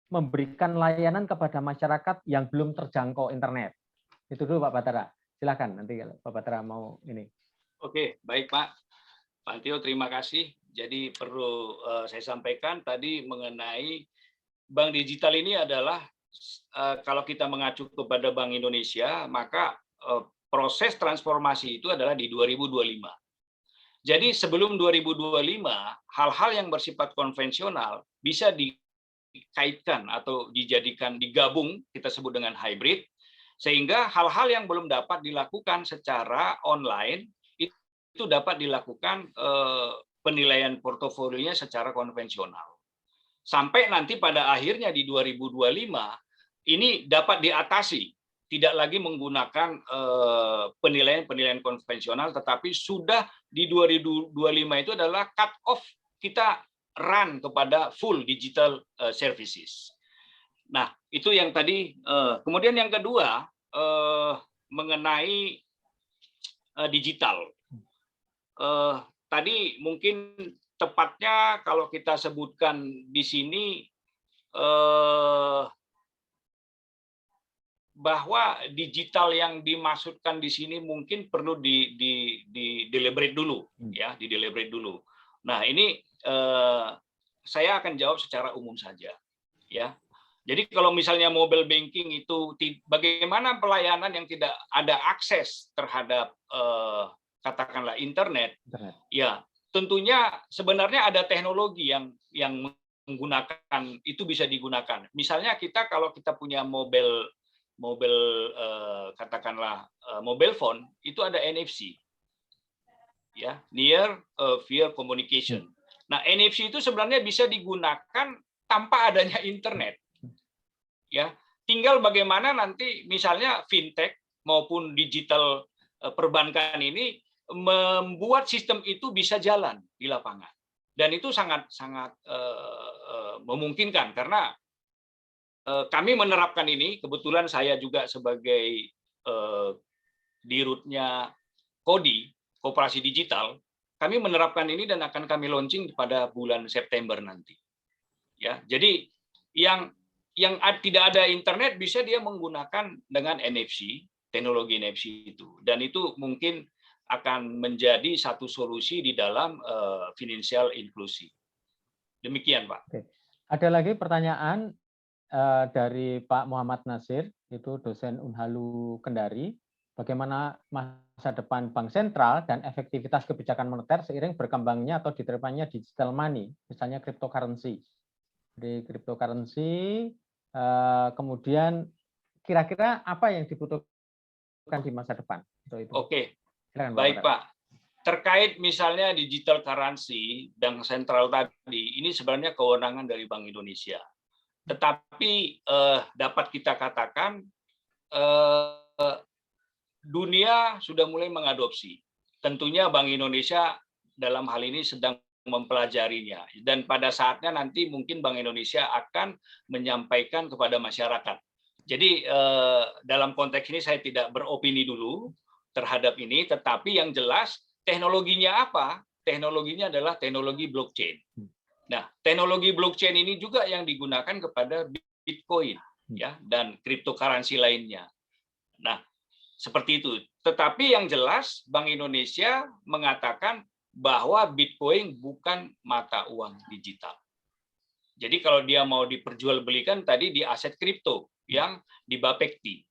memberikan layanan kepada masyarakat yang belum terjangkau internet. Itu dulu Pak Batara. Silakan nanti kalau Pak Batara mau ini. Oke, baik Pak. Pak Tio, terima kasih. Jadi perlu saya sampaikan tadi mengenai bank digital ini adalah kalau kita mengacu kepada Bank Indonesia, maka proses transformasi itu adalah di 2025. Jadi sebelum 2025, hal-hal yang bersifat konvensional bisa dikaitkan atau digabung, kita sebut dengan hybrid, sehingga hal-hal yang belum dapat dilakukan secara online itu dapat dilakukan penilaian portofolionya secara konvensional. Sampai nanti pada akhirnya di 2025 ini dapat diatasi, tidak lagi menggunakan penilaian konvensional, tetapi sudah di 2025 itu adalah cut off, kita run kepada full digital services. Nah, itu yang tadi. Kemudian yang kedua, mengenai digital. Tadi mungkin tepatnya kalau kita sebutkan di sini, bahwa digital yang dimaksudkan di sini mungkin perlu di deliberate dulu, ya, di deliberate dulu. Nah, ini saya akan jawab secara umum saja, ya. Jadi kalau misalnya mobile banking itu bagaimana pelayanan yang tidak ada akses terhadap katakanlah internet, ya tentunya sebenarnya ada teknologi yang menggunakan itu bisa digunakan. Misalnya kalau kita punya katakanlah mobile phone itu ada NFC, ya, near field communication. Nah, NFC itu sebenarnya bisa digunakan tanpa adanya internet, ya. Tinggal bagaimana nanti misalnya fintech maupun digital perbankan ini membuat sistem itu bisa jalan di lapangan, dan itu sangat memungkinkan karena kami menerapkan ini, kebetulan saya juga sebagai dirutnya KODI, Koperasi Digital, kami menerapkan ini dan akan kami launching pada bulan September nanti. Ya, jadi yang tidak ada internet bisa dia menggunakan dengan NFC, teknologi NFC itu, dan itu mungkin akan menjadi satu solusi di dalam financial inklusi. Demikian, Pak. Oke. Ada lagi pertanyaan dari Pak Muhammad Nasir, itu dosen Unhalu Kendari, bagaimana masa depan bank sentral dan efektivitas kebijakan moneter seiring berkembangnya atau diterapkannya digital money, misalnya cryptocurrency. Di cryptocurrency, kemudian kira-kira apa yang dibutuhkan di masa depan? Oke, baik Pak. Terkait misalnya digital currency, bank sentral tadi, ini sebenarnya kewenangan dari Bank Indonesia. Tetapi dapat kita katakan dunia sudah mulai mengadopsi. Tentunya Bank Indonesia dalam hal ini sedang mempelajarinya. Dan pada saatnya nanti mungkin Bank Indonesia akan menyampaikan kepada masyarakat. Jadi dalam konteks ini saya tidak beropini dulu terhadap ini, tetapi yang jelas teknologinya apa? Teknologinya adalah teknologi blockchain. Nah, teknologi blockchain ini juga yang digunakan kepada Bitcoin, ya, dan cryptocurrency lainnya. Nah, seperti itu. Tetapi yang jelas Bank Indonesia mengatakan bahwa Bitcoin bukan mata uang digital. Jadi kalau dia mau diperjualbelikan tadi di aset kripto yang di Bapepti.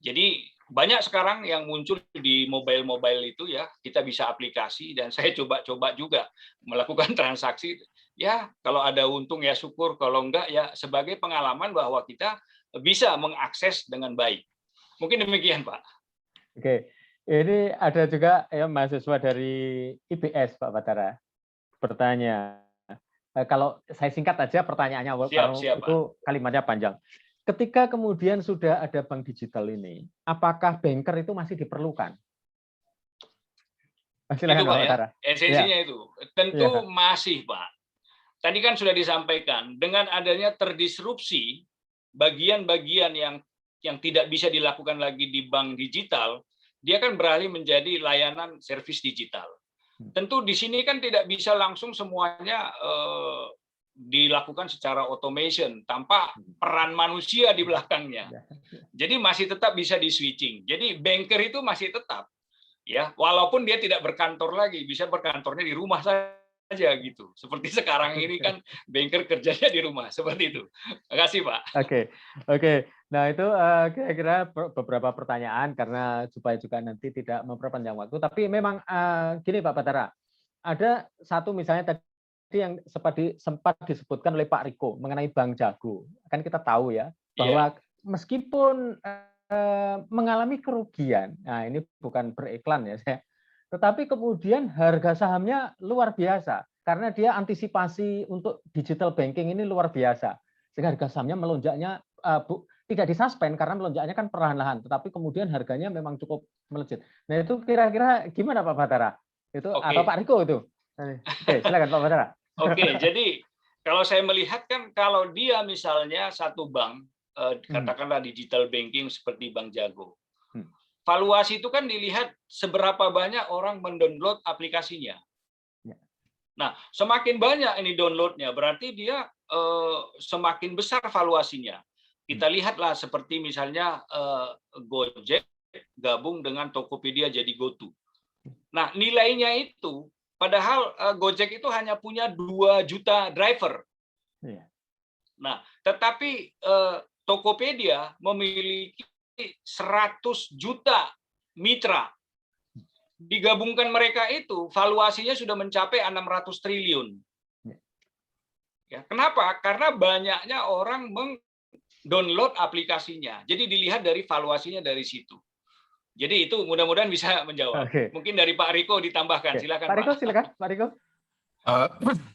Jadi banyak sekarang yang muncul di mobile itu, ya, kita bisa aplikasi, dan saya coba-coba juga melakukan transaksi. Ya, kalau ada untung ya syukur, kalau enggak ya sebagai pengalaman bahwa kita bisa mengakses dengan baik. Mungkin demikian, Pak. Oke, ini ada juga ya mahasiswa dari IBS, Pak Batara, bertanya. Kalau saya singkat aja pertanyaannya, siap, itu kalimatnya panjang. Ketika kemudian sudah ada bank digital ini, apakah banker itu masih diperlukan? Silakan, itu Pak, ya, esensinya ya. Itu tentu ya. Masih, Pak. Tadi kan sudah disampaikan, dengan adanya terdisrupsi bagian-bagian yang tidak bisa dilakukan lagi di bank digital, dia kan beralih menjadi layanan servis digital. Tentu di sini kan tidak bisa langsung semuanya dilakukan secara automation tanpa peran manusia di belakangnya. Jadi masih tetap bisa di switching. Jadi banker itu masih tetap, ya, walaupun dia tidak berkantor lagi, bisa berkantornya di rumah saja gitu. Seperti sekarang ini kan banker kerjanya di rumah, seperti itu. Terima kasih, Pak. Oke. Nah itu kira-kira beberapa pertanyaan karena supaya juga nanti tidak memperpanjang waktu. Tapi memang gini Pak Batara, ada satu misalnya tadi yang sempat disebutkan oleh Pak Riko mengenai Bank Jago. Kan kita tahu ya bahwa meskipun mengalami kerugian, nah ini bukan beriklan ya saya, tetapi kemudian harga sahamnya luar biasa karena dia antisipasi untuk digital banking ini luar biasa, sehingga harga sahamnya melonjaknya tidak disuspend karena melonjaknya kan perlahan-lahan, tetapi kemudian harganya memang cukup melejit. Nah itu kira-kira gimana Pak Batara? Itu atau Pak Riko itu? Oke, silakan Pak Batara. Oke, jadi kalau saya melihat kan kalau dia misalnya satu bank, katakanlah digital banking seperti Bank Jago, valuasi itu kan dilihat seberapa banyak orang mendownload aplikasinya. Nah, semakin banyak ini downloadnya, berarti dia semakin besar valuasinya. Kita lihatlah seperti misalnya Gojek gabung dengan Tokopedia jadi GoTo. Nah, nilainya itu, padahal Gojek itu hanya punya 2 juta driver. Nah, tetapi Tokopedia memiliki 100 juta mitra. Digabungkan mereka itu, valuasinya sudah mencapai 600 triliun. Ya, kenapa? Karena banyaknya orang download aplikasinya. Jadi dilihat dari valuasinya dari situ. Jadi itu mudah-mudahan bisa menjawab. Mungkin dari Pak Riko ditambahkan. Silakan Pak Riko, silakan Pak Riko.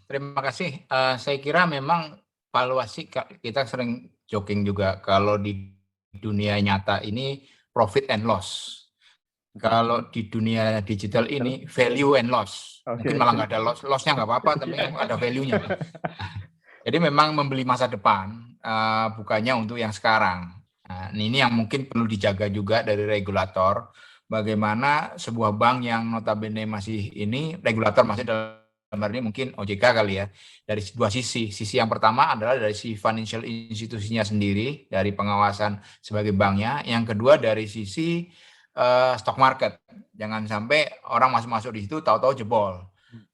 Terima kasih. Saya kira memang valuasi kita sering joking juga kalau di dunia nyata ini profit and loss. Kalau di dunia digital ini value and loss. Mungkin malah nggak ada loss-nya nggak apa-apa, tapi ada value-nya. Jadi memang membeli masa depan, bukannya untuk yang sekarang. Nah, ini yang mungkin perlu dijaga juga dari regulator. Bagaimana sebuah bank yang notabene masih ini, regulator masih dalam ini mungkin OJK kali ya, dari 2 sisi. Sisi yang pertama adalah dari si financial institusinya sendiri, dari pengawasan sebagai banknya. Yang kedua dari sisi stock market. Jangan sampai orang masuk-masuk di situ tahu-tahu jebol.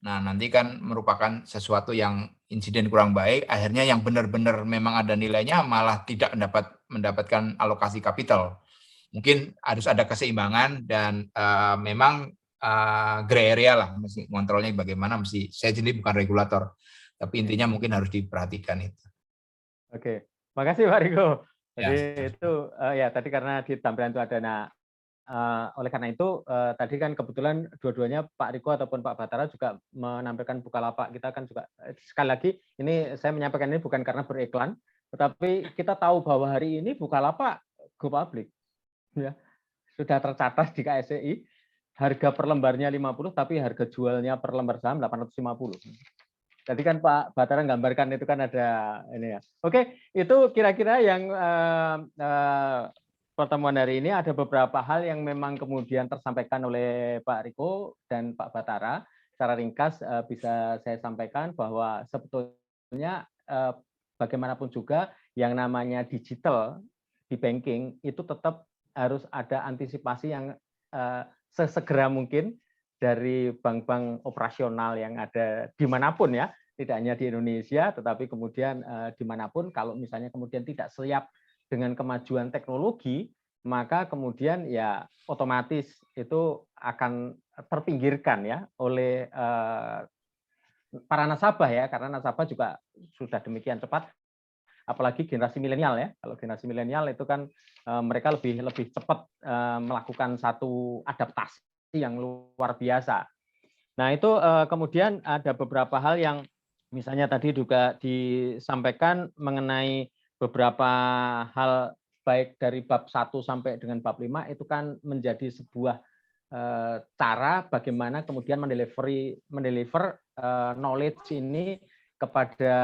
Nah, nanti kan merupakan sesuatu yang insiden kurang baik, akhirnya yang benar-benar memang ada nilainya malah tidak mendapatkan alokasi kapital. Mungkin harus ada keseimbangan dan memang gray area lah, mesti kontrolnya bagaimana, mesti saya sendiri bukan regulator, tapi intinya mungkin harus diperhatikan itu. Oke, makasih Pak Riko. Jadi itu ya tadi karena di tampilan itu ada oleh karena itu tadi kan kebetulan dua-duanya Pak Riko ataupun Pak Batara juga menampilkan Bukalapak. Kita kan juga sekali lagi ini saya menyampaikan ini bukan karena beriklan, tetapi kita tahu bahwa hari ini Bukalapak go public. Ya, sudah tercatat di KSCI, harga per lembarnya 50, tapi harga jualnya per lembar saham 850. Tadi kan Pak Batara gambarkan itu kan ada ini ya. Oke, itu kira-kira yang pertemuan hari ini ada beberapa hal yang memang kemudian tersampaikan oleh Pak Riko dan Pak Batara. Secara ringkas bisa saya sampaikan bahwa sebetulnya bagaimanapun juga yang namanya digital di banking itu tetap harus ada antisipasi yang sesegera mungkin dari bank-bank operasional yang ada dimanapun ya, tidak hanya di Indonesia, tetapi kemudian dimanapun kalau misalnya kemudian tidak siap dengan kemajuan teknologi, maka kemudian ya otomatis itu akan terpinggirkan ya oleh para nasabah ya, karena nasabah juga sudah demikian cepat, apalagi generasi milenial ya. Kalau generasi milenial itu kan mereka lebih cepat melakukan satu adaptasi yang luar biasa. Nah itu kemudian ada beberapa hal yang misalnya tadi juga disampaikan mengenai beberapa hal baik dari bab 1 sampai dengan bab 5 itu kan menjadi sebuah cara bagaimana kemudian mendeliver knowledge ini kepada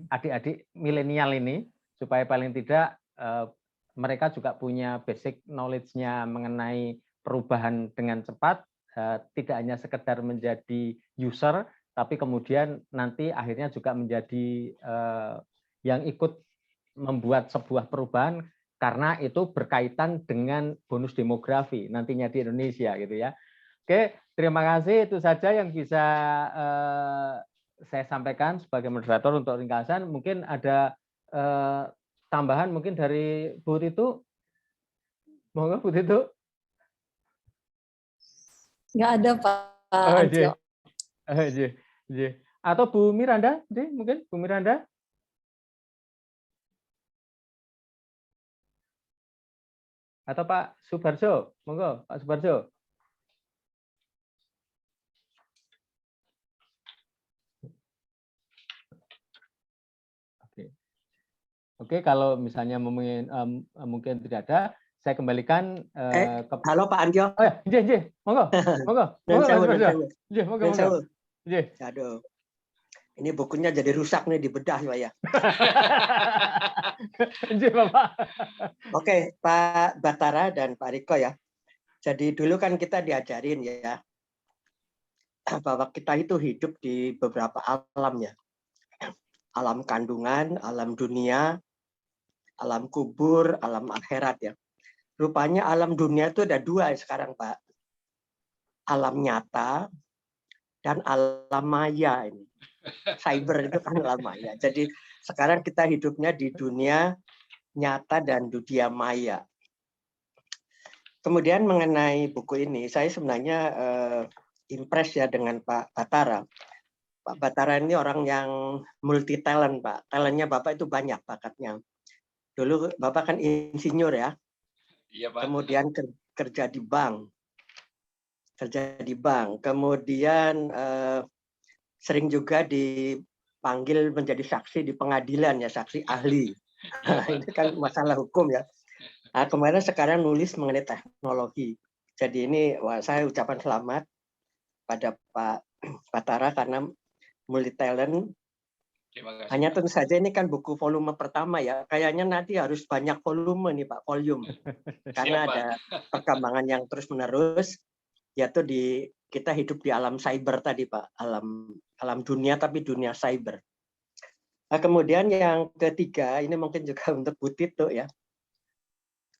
adik-adik milenial ini supaya paling tidak mereka juga punya basic knowledge-nya mengenai perubahan dengan cepat tidak hanya sekedar menjadi user, tapi kemudian nanti akhirnya juga menjadi yang ikut membuat sebuah perubahan, karena itu berkaitan dengan bonus demografi nantinya di Indonesia gitu ya. Oke, terima kasih, itu saja yang bisa saya sampaikan sebagai moderator untuk ringkasan. Mungkin ada tambahan mungkin dari Bu Titu. Monggo Bu Titu. Nggak ada Pak Oh, Antio. Atau Bu Miranda, mungkin Bu Miranda. Atau Pak Subarjo, monggo Pak Subarjo. Oke, kalau misalnya mungkin tidak ada, saya kembalikan ke... Halo Pak Antio. Oh ya, monggo, monggo, monggo Pak Subarjo. Monggo. Aduh, ini bukunya jadi rusak nih di bedah Pak ya. Bapak. Oke, Pak Batara dan Pak Riko ya. Jadi dulu kan kita diajarin ya bahwa kita itu hidup di beberapa alam ya. Alam kandungan, alam dunia, alam kubur, alam akhirat ya. Rupanya alam dunia itu ada dua sekarang Pak. Alam nyata dan alam maya ini. Cyber itu kan alam maya. Jadi sekarang kita hidupnya di dunia nyata dan dunia maya. Kemudian mengenai buku ini, saya sebenarnya impress ya dengan Pak Batara. Pak Batara ini orang yang multi talent, Pak. Talentnya Bapak itu banyak bakatnya. Dulu Bapak kan insinyur ya. Iya, Pak. Kemudian kerja di bank. Kemudian sering juga dipanggil menjadi saksi di pengadilan ya, saksi ahli. Ini kan masalah hukum ya. Nah, kemarin sekarang nulis mengenai teknologi. Jadi ini saya ucapan selamat pada Pak Batara karena multi talent. Terima kasih. Hanya tentu saja ini kan buku volume pertama ya. Kayaknya nanti harus banyak volume nih Pak, volume. Karena ada perkembangan yang terus-menerus, yaitu kita hidup di alam cyber tadi Pak, alam dunia tapi dunia cyber. Nah, kemudian yang ketiga, ini mungkin juga untuk Bu Tito ya,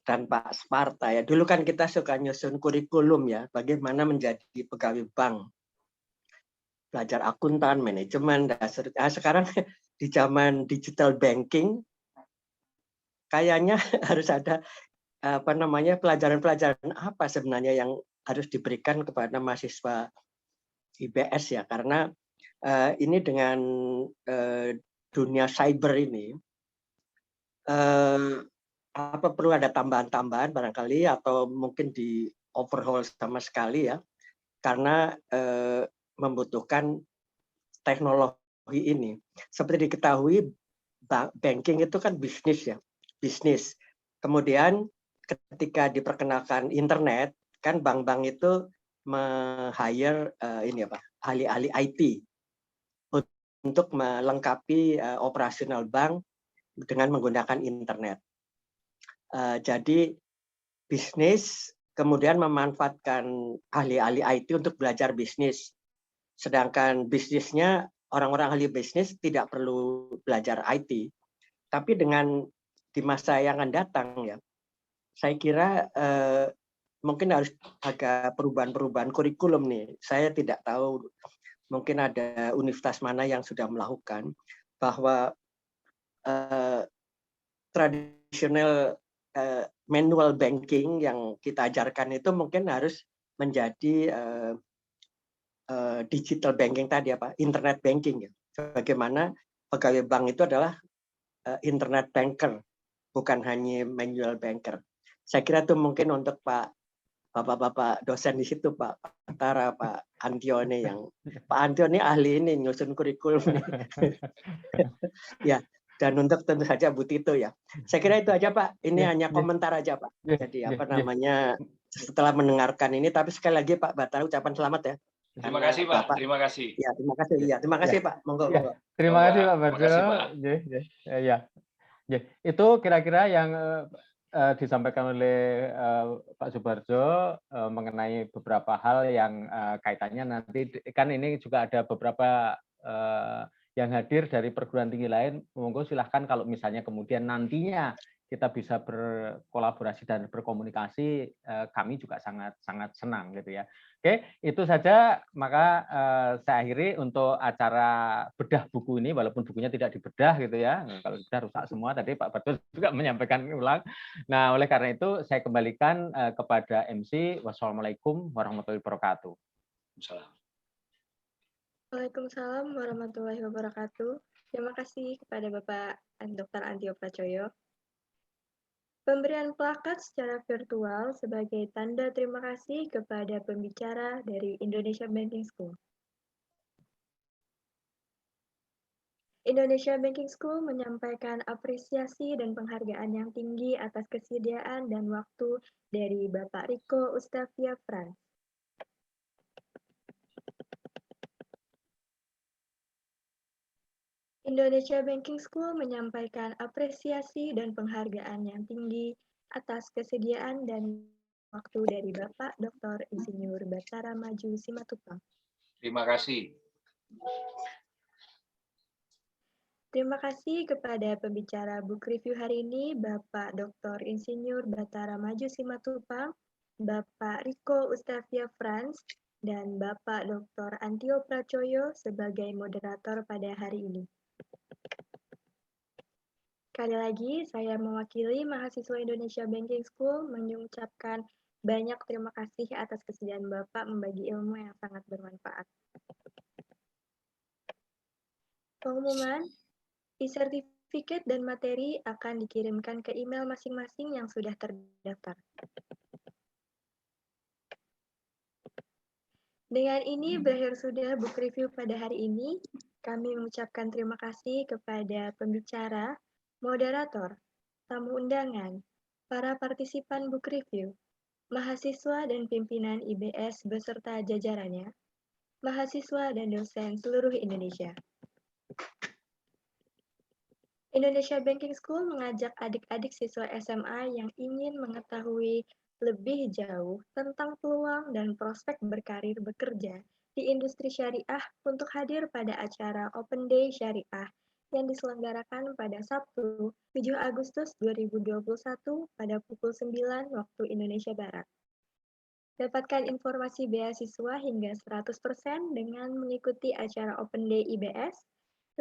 dan Pak Sparta ya. Dulu kan kita suka nyusun kurikulum ya, bagaimana menjadi pegawai bank. Belajar akuntan, manajemen, dasar. Nah, sekarang di zaman digital banking, kayaknya harus ada pelajaran-pelajaran apa sebenarnya yang harus diberikan kepada mahasiswa IBS ya, karena ini dengan dunia cyber ini, apa perlu ada tambahan-tambahan barangkali atau mungkin di overhaul sama sekali ya, karena membutuhkan teknologi ini. Seperti diketahui, banking itu kan bisnis ya, bisnis. Kemudian ketika diperkenalkan internet, kan bank-bank itu me-hire ahli-ahli IT untuk melengkapi operasional bank dengan menggunakan internet. Jadi bisnis kemudian memanfaatkan ahli-ahli IT untuk belajar bisnis. Sedangkan bisnisnya orang-orang ahli bisnis tidak perlu belajar IT. Tapi di masa yang akan datang ya, saya kira mungkin harus agak perubahan-perubahan kurikulum nih. Saya tidak tahu, mungkin ada universitas mana yang sudah melakukan bahwa tradisional manual banking yang kita ajarkan itu mungkin harus menjadi digital banking tadi apa, internet banking ya. Bagaimana pegawai bank itu adalah internet banker, bukan hanya manual banker. Saya kira itu mungkin untuk Bapak-bapak dosen di situ, Pak Batara, Pak Antione yang Pak Antione ahli ini nyusun kurikulum nih. Ya, dan untuk tentu saja Bu Tito ya. Saya kira itu aja Pak. Ini hanya komentar aja Pak. Jadi setelah mendengarkan ini, tapi sekali lagi Pak Batara ucapan selamat ya. Terima kasih Pak. Terima kasih. Ya, terima kasih. Ya, terima kasih Pak. Monggo. Terima kasih Pak Barjo. Ya. Itu kira-kira yang disampaikan oleh Pak Subarjo mengenai beberapa hal yang kaitannya nanti, kan ini juga ada beberapa yang hadir dari perguruan tinggi lain. Monggo silahkan kalau misalnya kemudian nantinya kita bisa berkolaborasi dan berkomunikasi, kami juga sangat senang gitu ya. Oke, itu saja. Maka saya akhiri untuk acara bedah buku ini, walaupun bukunya tidak dibedah gitu ya. Kalau sudah rusak semua, tadi Pak Bartus juga menyampaikan ulang. Nah, oleh karena itu saya kembalikan kepada MC. Wassalamualaikum warahmatullahi wabarakatuh. Waalaikumsalam warahmatullahi wabarakatuh. Terima kasih kepada Bapak Dr. Antio Pracoyo. Pemberian plakat secara virtual sebagai tanda terima kasih kepada pembicara dari Indonesia Banking School. Indonesia Banking School menyampaikan apresiasi dan penghargaan yang tinggi atas kesediaan dan waktu dari Bapak Rico Ustavia Frans. Indonesia Banking School menyampaikan apresiasi dan penghargaan yang tinggi atas kesediaan dan waktu dari Bapak Dr. Insinyur Battara Maju Simatupang. Terima kasih. Terima kasih kepada pembicara book review hari ini, Bapak Dr. Insinyur Battara Maju Simatupang, Bapak Rico Ustavia Frans, dan Bapak Dr. Antio Pracoyo sebagai moderator pada hari ini. Sekali lagi, saya mewakili mahasiswa Indonesia Banking School mengucapkan banyak terima kasih atas kesediaan Bapak membagi ilmu yang sangat bermanfaat. Pengumuman, e-sertifikat dan materi akan dikirimkan ke email masing-masing yang sudah terdaftar. Dengan ini berakhir sudah book review pada hari ini. Kami mengucapkan terima kasih kepada pembicara, moderator, tamu undangan, para partisipan book review, mahasiswa dan pimpinan IBS beserta jajarannya, mahasiswa dan dosen seluruh Indonesia. Indonesia Banking School mengajak adik-adik siswa SMA yang ingin mengetahui lebih jauh tentang peluang dan prospek berkarir bekerja di industri syariah untuk hadir pada acara Open Day Syariah yang diselenggarakan pada Sabtu 7 Agustus 2021 pada pukul 9 waktu Indonesia Barat. Dapatkan informasi beasiswa hingga 100% dengan mengikuti acara Open Day IBS.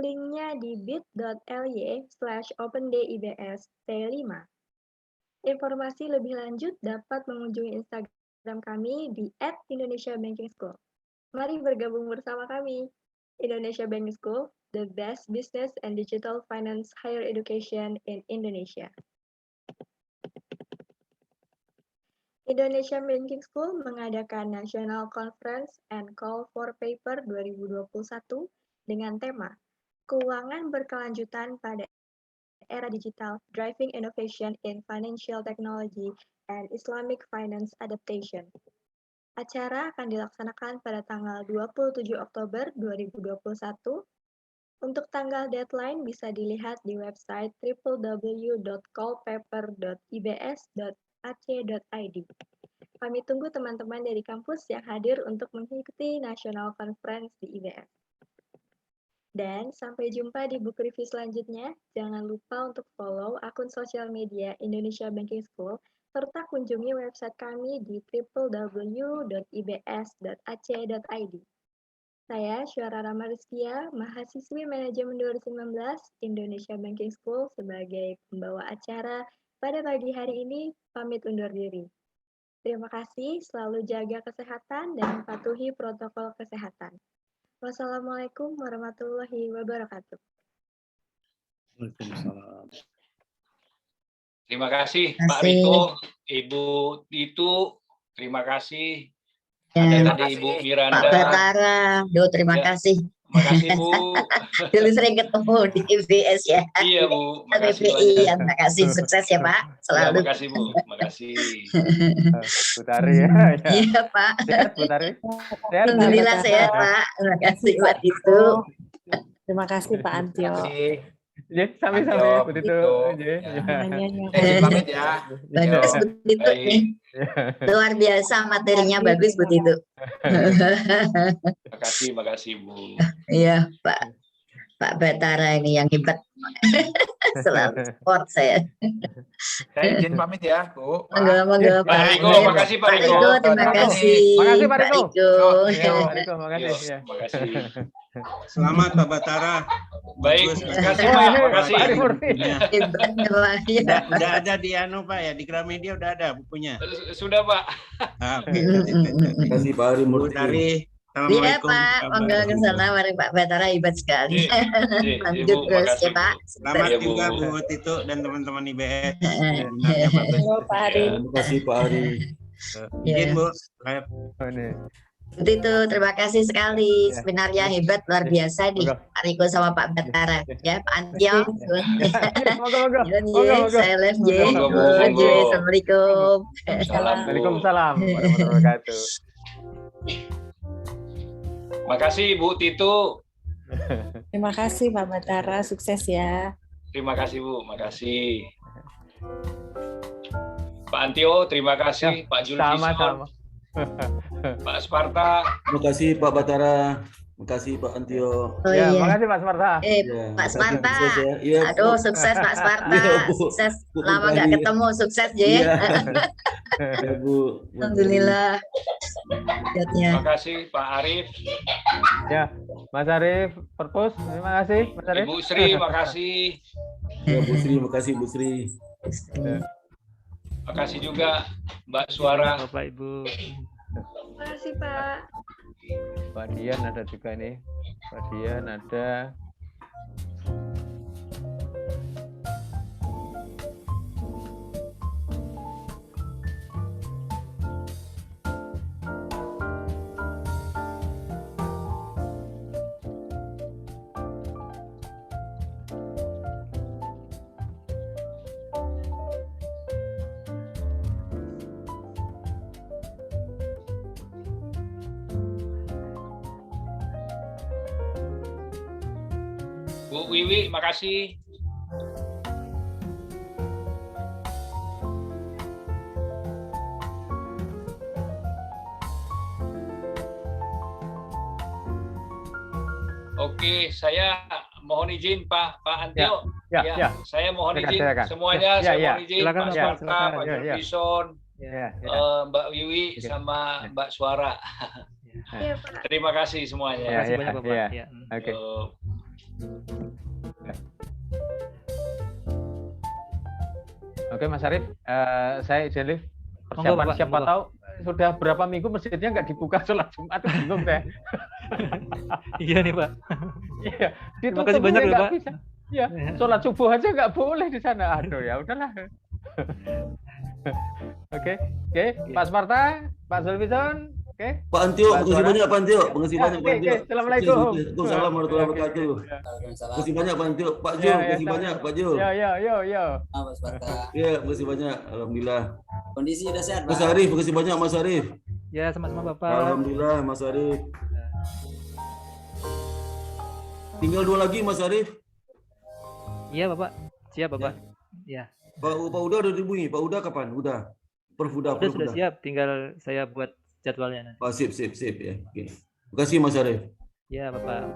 Linknya di bit.ly/openday-ibs-T5. Informasi lebih lanjut dapat mengunjungi Instagram kami di @indonesiabankingschool. Mari bergabung bersama kami. Indonesia Banking School, the best business and digital finance higher education in Indonesia. Indonesia Banking School mengadakan National Conference and Call for Paper 2021 dengan tema Keuangan Berkelanjutan pada Era Digital, Driving Innovation in Financial Technology and Islamic Finance Adaptation. Acara akan dilaksanakan pada tanggal 27 Oktober 2021. Untuk tanggal deadline bisa dilihat di website www.callpaper.ibs.ac.id. Kami tunggu teman-teman dari kampus yang hadir untuk mengikuti National Conference di IBS. Dan sampai jumpa di book review selanjutnya. Jangan lupa untuk follow akun sosial media Indonesia Banking School, serta kunjungi website kami di www.ibs.ac.id. Saya Syuara Ramarizkia, mahasiswi manajemen 2019 Indonesia Banking School sebagai pembawa acara pada pagi hari ini, pamit undur diri. Terima kasih, selalu jaga kesehatan dan patuhi protokol kesehatan. Wassalamualaikum warahmatullahi wabarakatuh. Waalaikumsalam. Terima kasih Pak Riko, Ibu Titu, terima kasih. Ada tadi Ibu Miranda. Pak Battara, terima kasih. Terima kasih Bu. Dulu sering ketemu di IBS ya. Iya Bu, makasih BPI, banyak. terima kasih, sukses ya Pak, selalu. Ya, makasih Bu, makasih. Bu Tari ya. Iya Pak. Sehat Bu Tari? Sehat, Alhamdulillah sehat Pak, terima kasih Pak Titu. Terima kasih Pak Antio. Terima kasih. Ya, sami-sami Antio, begitu. begitu. Ya. Semuanya yang Izin pamit ya. Bagus Yo. begitu nih. Luar biasa materinya bagus begitu. Makasih Bu. Iya, Pak Batara ini yang hebat. Selalu support saya. Saya izin pamit ya, Bu. Pak. Monggo, Pak Pak. Riko, makasih Pak Pak Riko. Riko, terima Terima kasih. Makasih, Pak Pak Riko. Riko. Ya, Pak Riko, makasih. Yo, Ya. makasih. Selamat Pak Batara. Baik, Bagus. makasih Oh, Pak, ini makasih. Pak Murni. Bukunya. Hebat, Pak. Ya. Udah ada di Pak ya, di Gramedia udah ada bukunya. Sudah Pak. Ah, oke. Terima kasih Pak Ari Bu Murti. Tari, Iya Assalamualaikum. Pak, monggo ke sana. Mari Pak Batara hebat sekali. Lanjut Ibu, terus makasih, ya Pak. Bu. Selamat Iya, Bu. juga Bu Tito dan teman-teman IBS. Seminarnya bagus. Halo Pak Ari. Terima kasih Pak Ari. Izin Ya. Bu. Oh, ini. Itu terima kasih sekali. Ya. Seminarnya hebat luar biasa nih Monggo. Pak Riko sama Pak Batara. Ya Pak Antio. Monggo. Yun, Monggo. saya live J. Monggo, Bu, Yun, monggo. Assalamualaikum. Waalaikumsalam warahmatullahi wabarakatuh. Makasih Bu Tito. Terima kasih Pak Batara, sukses ya. Terima kasih Bu, makasih. Pak Antio, terima kasih. Pak Julfison, Sama-sama. Pak Sparta. Terima kasih Pak Batara. Terima kasih Pak Antio. Oh Ya, iya. makasih Pak Sparta. Ya, Pak makasih, Sparta. sukses ya. Iya, Aduh, Bu. sukses Pak Sparta. Iya, Bu. Sukses. Bu Lama nggak Putri. ketemu, sukses J. Iya. Ya, Bu. Alhamdulillah. Lihatnya. Terima kasih Pak Arif. Ya, Mas Arif Perpus, terima kasih Mas Arif. Ibu Sri, makasih. Ya, Bu Sri, makasih Bu Sri. Makasih juga Mbak Suara. Bapak Ibu. Terima kasih Pak. Pak Dian ada juga nih. Pak Dian ada. Bu Wiwi, makasih. Oke, saya mohon izin Pak Antio. Ya. Saya mohon Silakan, izin silakan. semuanya. Ya, Saya ya. mohon izin Silakan, Pak Pak, Sparta, silakan. Pak Ya, ya. Julfison, Ya. Mbak Wiwi, Oke. sama Ya. Mbak Suara. Iya Pak. Terima kasih semuanya. Ya, Terima kasih banyak Bapak. ya. Ya. Oke. Oke Mas Arif, saya izin live. Monggo, Persiapan Bapak, siapa monggo. tahu sudah berapa minggu masjidnya nggak dibuka sholat Jumat, bingung saya. Iya nih Pak. Iya, Terima kasih banyak loh, nggak Pak. bisa. Iya, sholat subuh aja nggak boleh di sana. Aduh ya udahlah. Oke, Pak Sparta, Pak Zulfison, oke. Pak Antio, Pak makasih Suara. banyak Pak Antio. Makasih Ya, banyak Pak oke, Antio. Assalamualaikum. Waalaikumsalam warahmatullahi Oke, wabarakatuh. ya. Makasih banyak Pak Antio. Pak Ya, Jul, ya, makasih banyak Pak Jul. Yo. Pak Sparta. Iya, makasih banyak. Alhamdulillah. Kondisi udah sehat, Mas Pak. Arif, makasih banyak Mas Arif. Ya, sama-sama Bapak. Alhamdulillah Mas Arif. Tinggal 2 lagi Mas Arif. Iya Bapak. Siap Bapak. Ya. Pak Uda udah dihubungi. Pak Uda kapan? Udah. Prof Uda. Sudah siap, tinggal saya buat jadwalnya nanti. Oh, sip ya. Oke. Makasih Mas Arif. Ya Bapak.